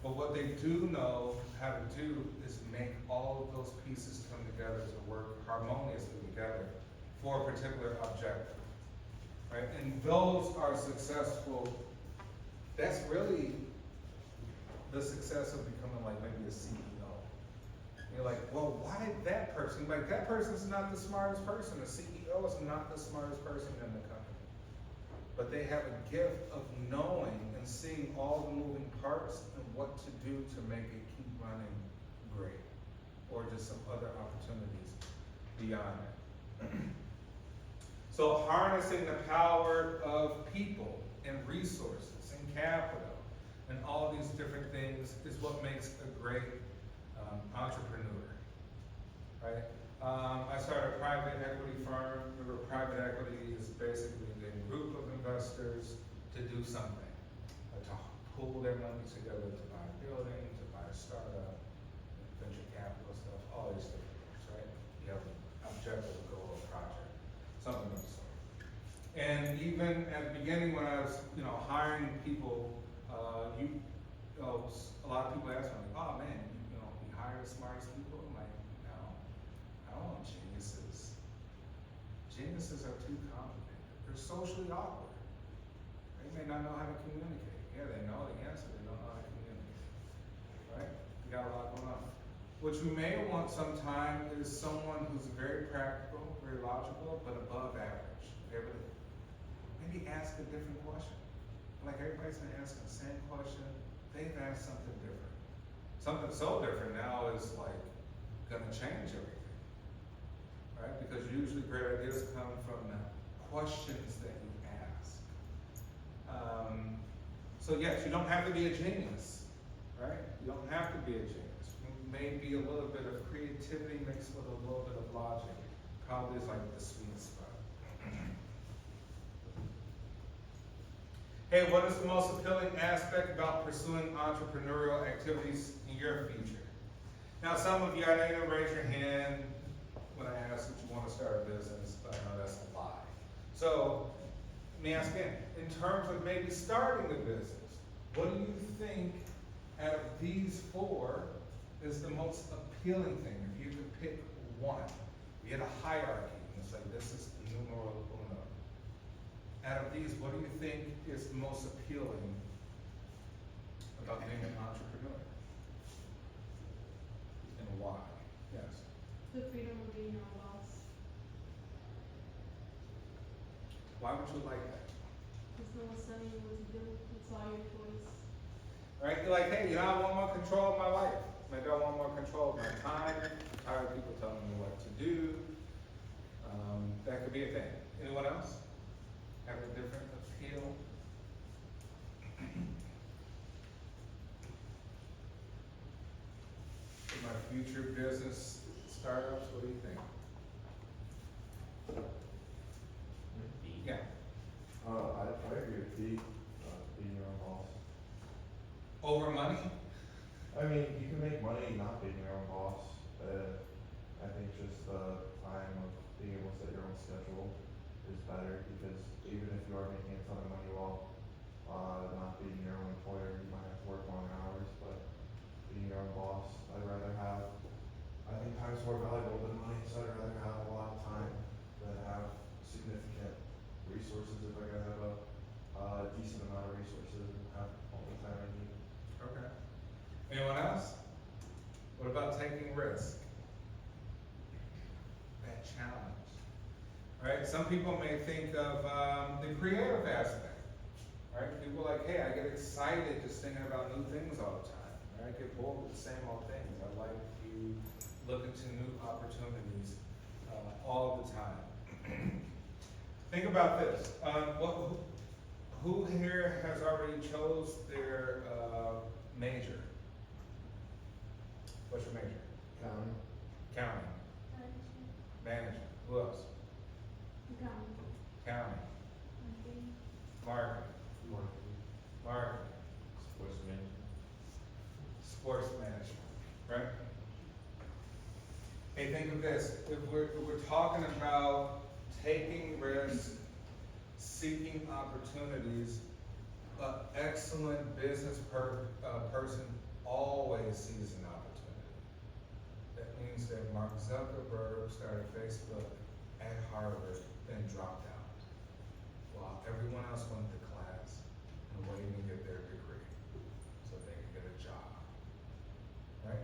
But what they do know how to do is make all of those pieces come together to work harmoniously together for a particular objective, right? And those are successful. That's really the success of becoming like maybe a CEO. You're like, well, why that person? Like, that person's not the smartest person. The CEO is not the smartest person in the company. But they have a gift of knowing and seeing all the moving parts and what to do to make it keep running great. Or just some other opportunities beyond it. So harnessing the power of people and resources and capital and all these different things is what makes a great entrepreneur, right? I started a private equity firm. Remember, private equity is basically a group of investors to do something, to pool their money together to buy a building, to buy a startup, venture capital stuff, all these different things, right? You have an objective, goal, project, something of the sort. And even at the beginning when I was, hiring people, a lot of people ask me, oh man, you hire the smartest people? I'm like, no, I don't want geniuses. Geniuses are too complicated. They're socially awkward. They may not know how to communicate. Yeah, they know the answer, they don't know how to communicate. Right? You got a lot going on. What you may want sometime is someone who's very practical, very logical, but above average. Able to maybe ask a different question. Like everybody's been asking the same question, they've asked something different. Something so different now is like gonna change everything, right? Because usually great ideas come from the questions that you ask. So yes, you don't have to be a genius, right? You don't have to be a genius. Maybe a little bit of creativity mixed with a little bit of logic probably is like the sweet spot. Hey, what is the most appealing aspect about pursuing entrepreneurial activities in your future? Now, some of you, I know you didn't raise your hand when I asked if you want to start a business, but I know that's a lie. So, let me ask again, in terms of maybe starting a business, what do you think out of these four is the most appealing thing? If you could pick one, we had a hierarchy, and it's like this is numero uno. Out of these, what do you think is the most appealing about being an entrepreneur? And why? Yes. The freedom of being your own boss. Why would you like that? There's no one telling you what to do. It's all your choice. Right? You're like, hey, I want more control of my life. Maybe I want more control of my time. I'm tired of people telling me what to do. That could be a thing. Anyone else have a different appeal? For my future business startups, what do you think? Yeah. I agree with Pete, being your own boss. Over money? I mean, you can make money not being your own boss. I think just the time of being able to set your own schedule is better because even if you are making a ton of money while not being your own employer, you might have to work long hours, but being your own boss, I think time's more valuable than money, so I'd rather have a lot of time than have significant resources if I gotta have a decent amount of resources and have all the time I need. Okay. Anyone else? What about taking risk? That challenge. Right? Some people may think of the creative aspect. Right? People are like, hey, I get excited just thinking about new things all the time. Right? I get bored with the same old things. I like to look into new opportunities all the time. Think about this. Who here has already chose their major? What's your major? Counting. Counting. Management. Management. Who else? Accounting. Counting. Marketing. Marketing. Marketing. Sports management. Sports management. Right? Hey, think of this. If we're talking about taking risks, seeking opportunities, an excellent business person always sees an opportunity. That means that Mark Zuckerberg started Facebook at Harvard, then dropped out, while everyone else went to class and waiting to get their degree so they could get a job. Right?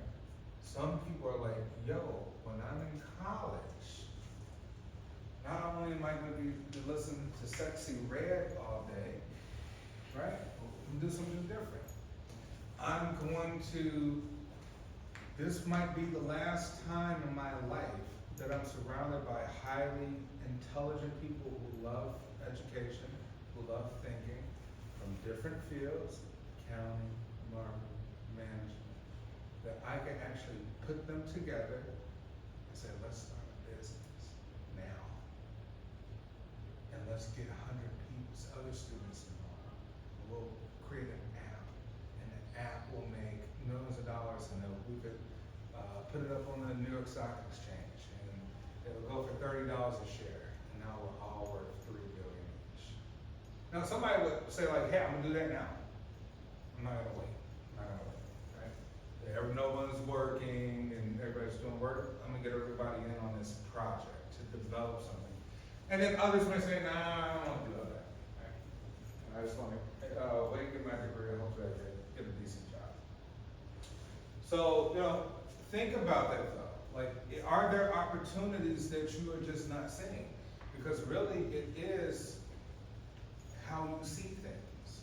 Some people are like, yo, when I'm in college, not only am I going to be listening to Sexy Red all day, right? I'm do something different. I'm going to, this might be the last time in my life that I'm surrounded by highly intelligent people who love education, who love thinking from different fields, accounting, marketing, management, that I can actually put them together and say, let's start a business now. And let's get 100 people, other students involved. We'll create an app, and the app will make millions of dollars, and then we could put it up on the New York Stock Exchange, and it'll go for $30 a share, and now we're all worth $3 billion each. Now somebody would say like, hey, I'm gonna do that now. I'm not gonna wait. I'm not gonna wait, right? No one's working and everybody's doing work. I'm gonna get everybody in on this project to develop something. And then others may say, nah, I don't want to do all that. Right? I just want to wait, get my degree, and hopefully I get a decent job. So, think about that though. Like, are there opportunities that you are just not seeing? Because really, it is how you see things,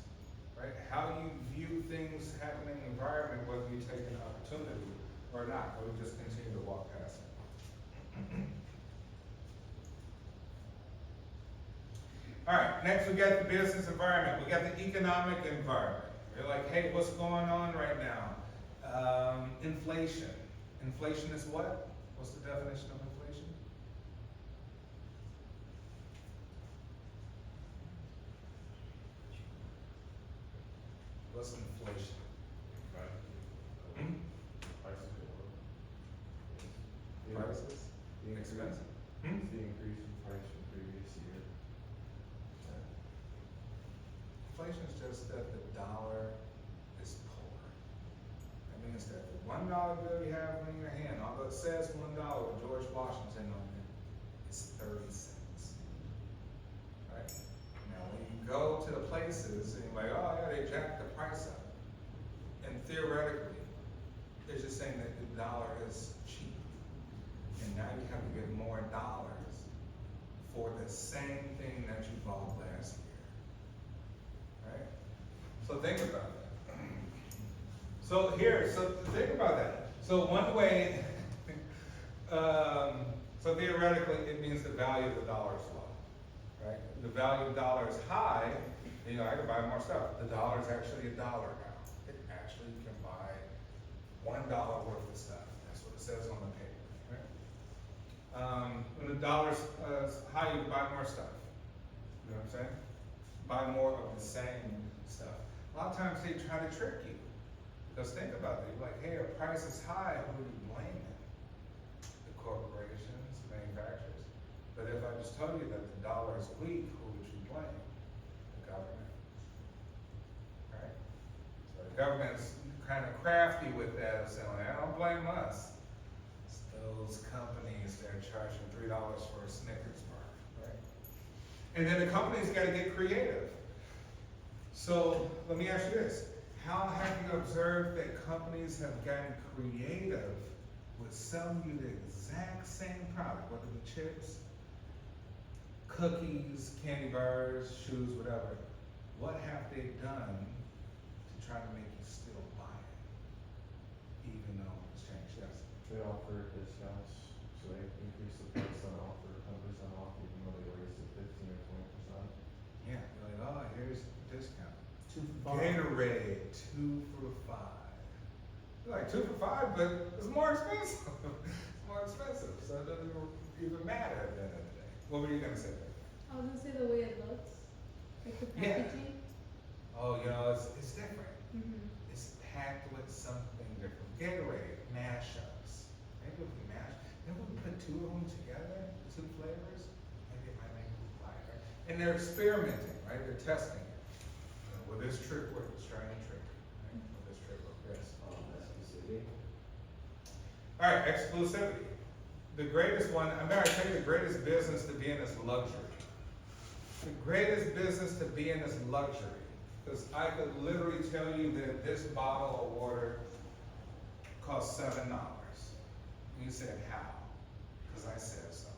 right? How you view things happening in the environment, whether you take an opportunity or not, or we just continue to walk past it. All right, next we got the business environment. We got the economic environment. You're like, hey, what's going on right now? Inflation. Inflation is what? What's the definition of inflation? What's inflation? Hmm? Prices go up. The- Prices? the increase- Expensive? It's the increase in price from previous year. Inflation is just that the dollar is poor. That means that the $1 bill you have in your hand, although it says $1 with George Washington on it, it's 30 cents. Right? Now, when you go to the places and you're like, oh yeah, they jacked the price up. And theoretically, it's just saying that the dollar is cheap. And now you have to get more dollars for the same thing that you bought last year. Right? So think about that. So think about that. So one way, so theoretically, it means the value of the dollar is low, right? The value of the dollar is high, you know, I can buy more stuff. The dollar is actually $1 now. It actually can buy $1 worth of stuff. That's what it says on the paper, right? When the dollar's high, you buy more stuff. You know what I'm saying? Buy more of the same stuff. A lot of times they try to trick you. Because think about it, you're like, hey, a price is high, who are you blaming? The corporations, manufacturers. But if I just told you that the dollar is weak, who would you blame? The government. Right? So the government's kind of crafty with that, saying, I don't blame us. It's those companies that are charging $3 for a Snickers bar, right? And then the company's got to get creative. So let me ask you this. How have you observed that companies have gotten creative with selling you the exact same product, whether it be chips, cookies, candy bars, shoes, whatever? What have they done to try to make you still buy it, even though it's changed? Yes. They offer discounts, so they increase the price on offer 10% off, even though they raised it 15 or 20%. Yeah, you're like, oh, here's the discount. 2 for $5. Gatorade, 2 for $5. You're like, 2 for $5, but it's more expensive. It's more expensive, so it doesn't even matter at the end of the day. What were you gonna say? I was gonna say the way it looks, like the Yeah. packaging. Oh, you know, it's different. Mm-hmm. It's packed with something different. Gatorade, mashups. Maybe if we maybe we put 2 of them together, 2 flavors, maybe it might make people buy it, right? And they're experimenting, right? They're testing it. Will this trick work? Let's try and trick. Right? Will this trick work? Yes. Exclusivity. All right, exclusivity. The greatest one, I'm gonna tell you the greatest business to be in is luxury. The greatest business to be in is luxury. Because I could literally tell you that this bottle of water costs $7. You said, how? Because I said so.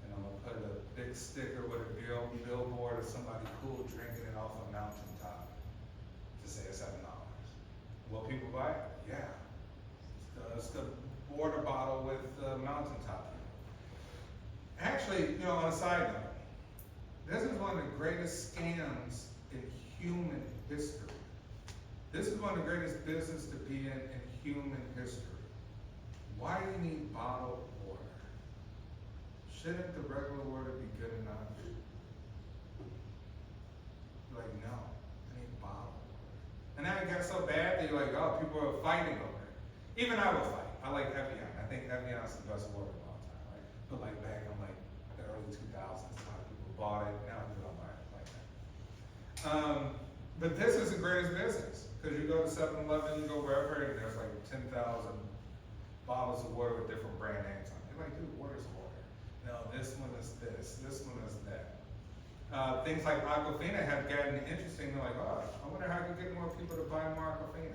And I'm gonna put a big sticker with a billboard of somebody cool drinking it off a mountaintop to say it's $7. Will people buy it? Yeah. It's the water bottle with the mountaintop. Actually, you know, on a side note, this is one of the greatest scams in human history. This is one of the greatest business to be in human history. Why do you need bottled water? Shouldn't the regular water be good enough? You're like, no, I need bottled water. And now it got so bad that you're like, oh, people are fighting over it. Even I will fight. I like Evian. I think Evian is the best water of all time, right? But like back in like the early 2000s, a lot of people bought it. Now people don't buy it like that. But this is the greatest business. Because you go to 7-Eleven, you go wherever, and there's like 10,000 bottles of water with different brand names on it. You're like, dude, water's water. No, this one is this one is that. Things like Aquafina have gotten interesting. They're like, oh, I wonder how I can get more people to buy more Aquafina.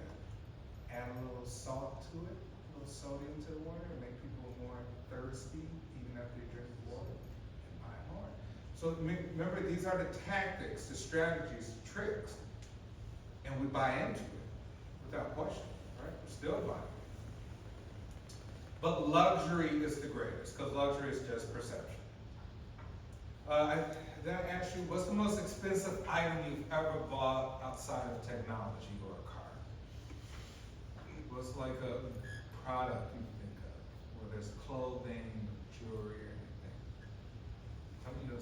Add a little salt to it, a little sodium to the water, and make people more thirsty, even after they drink the water, and buy more. So remember, these are the tactics, the strategies, the tricks And we buy into it without question, right? We're still buying. But luxury is the greatest, because luxury is just perception. That actually, what's the most expensive item you've ever bought outside of technology or a car? What's like a product you think of, where there's clothing, jewelry, or anything? Tell me the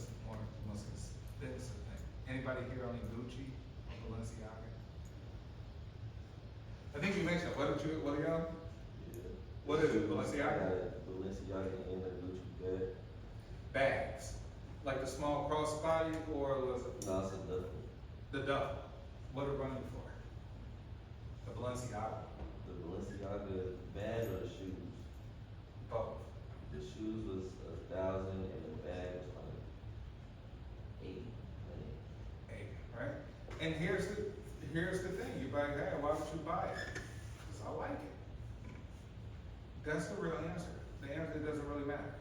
most expensive thing. Anybody here own Gucci or Balenciaga? I think you mentioned, what are y'all? Yeah. What is it, Balenciaga? Balenciaga and the Gucci bag. Bags. Like the small crossbody, or was it No, it's a duffel. the duffel? What are running for? The Balenciaga, The Balenciaga bag or the shoes? both. The shoes was 1,000 and the bag was like 80. Eight, right? And here's the thing, you buy that, why would you buy it? Because I like it. That's the real answer. The answer doesn't really matter.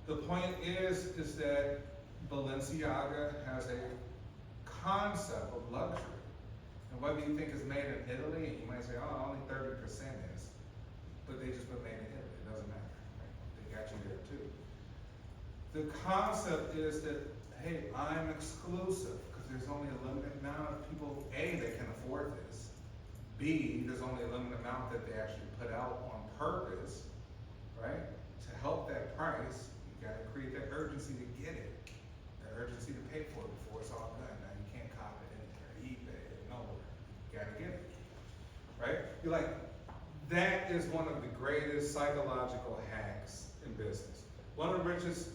The point is that Balenciaga has a concept of luxury. And whether you think it's made in Italy, and you might say, oh, only 30% is, but they just put made in Italy, it doesn't matter, right? They got you there too. The concept is that, hey, I'm exclusive, because there's only a limited amount of people, A, that can afford this. B, there's only a limited amount that they actually put out on purpose, right? To help that price, you gotta create that urgency to get it, that urgency to pay for it before it's all done. Now, you can't copy it anywhere, eBay, nowhere. You gotta get it, right? You're like, that is one of the greatest psychological hacks in business. One of the richest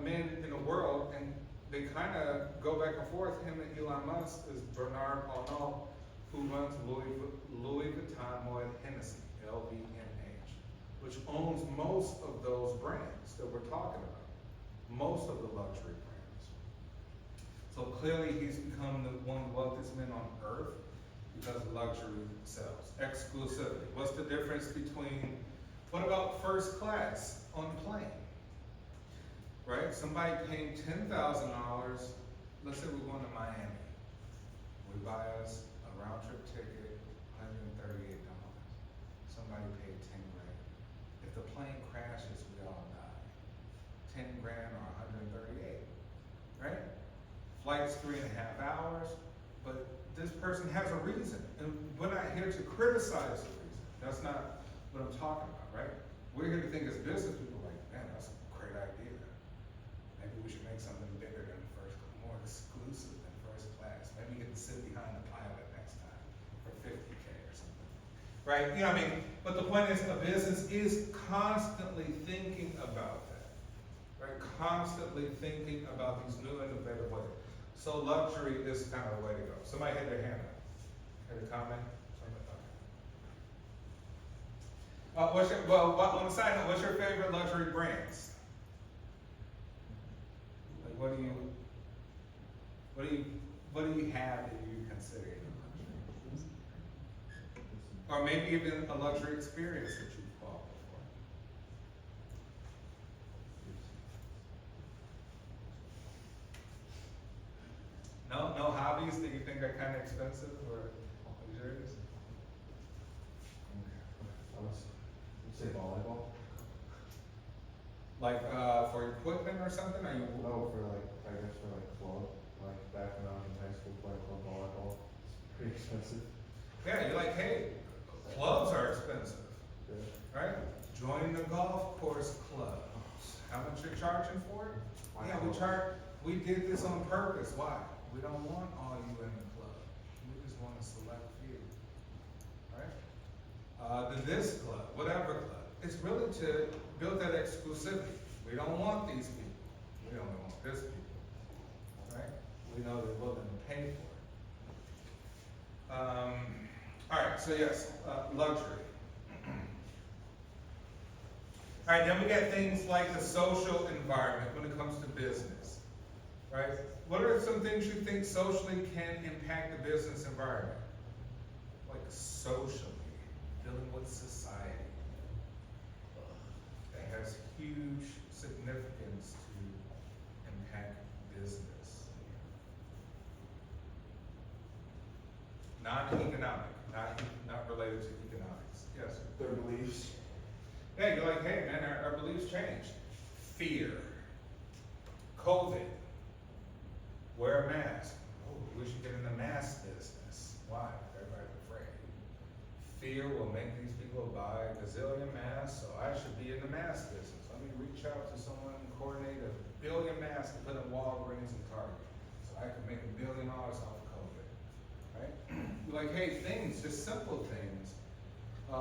men in the world, and they kind of go back and forth, him and Elon Musk, is Bernard Arnault, who runs Louis Vuitton Moet Hennessy, LVMH, which owns most of those brands that we're talking about, most of the luxury brands. So clearly he's become one of the wealthiest men on earth because luxury sells. Exclusivity. What's the difference between, what about first class on the plane? Right? Somebody paying $10,000, let's say we're going to Miami. We buy us a round trip ticket, $138. Somebody paid 10 grand. If the plane crashes, we all die. 10 grand or 138, right? Flight's 3.5 hours, but this person has a reason. And we're not here to criticize the reason. That's not what I'm talking about, right? We're here to think as business people like, man, that's a great idea. Maybe we should make something bigger than more exclusive than first class. Maybe you get to sit behind the pilot next time for 50K or something. Right? You know what I mean? But the point is, a business is constantly thinking about that. Right? Constantly thinking about these new innovative ways. So luxury is kind of the way to go. Somebody had their hand up. Had a comment? On the side note, what's your favorite luxury brands? Like, what do you have that you consider luxury? Or maybe even a luxury experience that you've bought before. No hobbies that you think are kind of expensive or luxurious? I would say volleyball. Like for equipment or something? Are you? No, for like, I guess for like club, like back when I was in high school playing club volleyball, it's pretty expensive. Yeah, you're like, hey, clubs are expensive, Yeah. right? Join the golf course club. How much you're charging for it? Yeah, we did this on purpose. Why? We don't want all you in the club. We just want a select few, right? This club, whatever club. It's really to build that exclusivity. We don't want these people. We only want this people, right? We know they're willing to pay for it. All right, so yes, luxury. All right, then we got things like the social environment when it comes to business, right? What are some things you think socially can impact the business environment? Like socially, dealing with society. That has huge significance to impact business. related to economics. Yes? Their beliefs. Yeah, you're like, hey man, our beliefs changed. Fear. COVID. Wear a mask. Oh, we should get in the mask business. Why? Everybody's afraid. Fear will make these people buy a gazillion masks, so I should be in the mask business. Let me reach out to someone and coordinate 1 billion masks to put in Walgreens and Target, so I can make $1 billion off of COVID, right? Like, hey, things, just simple things,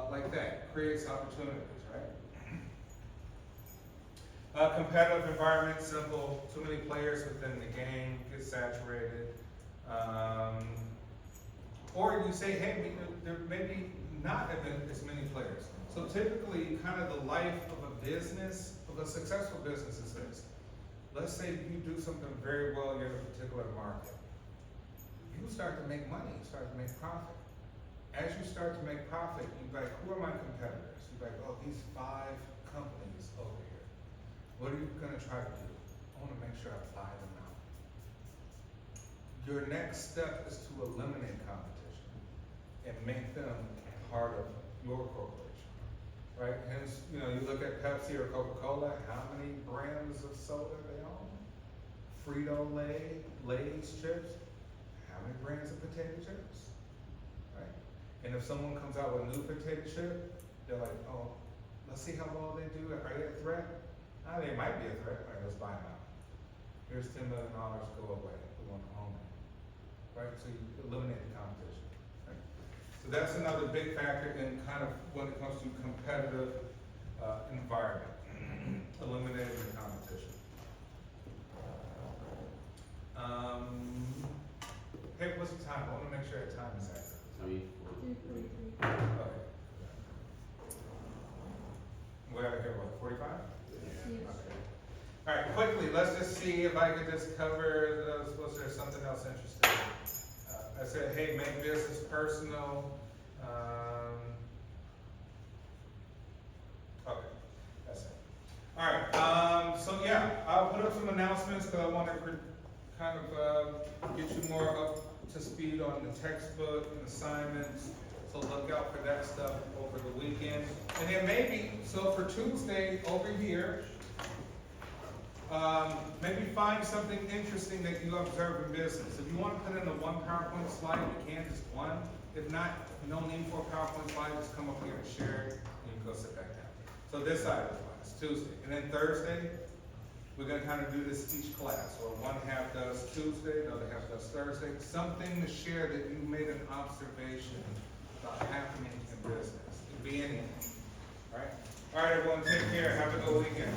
like that, creates opportunities, right? Competitive environment, simple, too many players within the game, get saturated. Or you say, hey, there may be not as many players. So typically, kind of the life of a business, of a successful business is this. Let's say you do something very well in a particular market. You start to make money, you start to make profit. As you start to make profit, you're like, who are my competitors? You're like, oh, these 5 companies over here. What are you gonna try to do? I wanna make sure I buy them out. Your next step is to eliminate competition and make them part of your corporation, right? Hence, you know, you look at Pepsi or Coca-Cola, how many brands of soda they own? Frito-Lay, Lay's chips, how many brands of potato chips, right? And if someone comes out with a new potato chip, they're like, oh, let's see how well they do. Are they a threat? They might be a threat. All right, let's buy them out. Here's $10 million, go away. We want to own it, right? So you eliminate the competition, right? So that's another big factor in kind of when it comes to competitive environment, eliminating the competition. Hey, what's the time? I want to make sure the time is accurate. 3:43. Okay. We're out of here, what, 45? Yes. Okay. All right, quickly, let's just see if I could just cover those, was there something else interesting? I said, hey, make business personal. Okay, that's it. All right, so yeah, I'll put up some announcements because I want to kind of get you more up to speed on the textbook and assignments. So look out for that stuff over the weekend. And then maybe, so for Tuesday over here, maybe find something interesting that you observe in business. If you want to put in a 1 PowerPoint slide, you can, just one. If not, no need for a PowerPoint slide, just come up here and share it, and you can go sit back down. So this side of the class, Tuesday. And then Thursday, we're gonna kind of do this each class. So one half does Tuesday, the other half does Thursday. Something to share that you made an observation about happening in business. It could be anything, all right? All right, everyone, take care. Have a good weekend.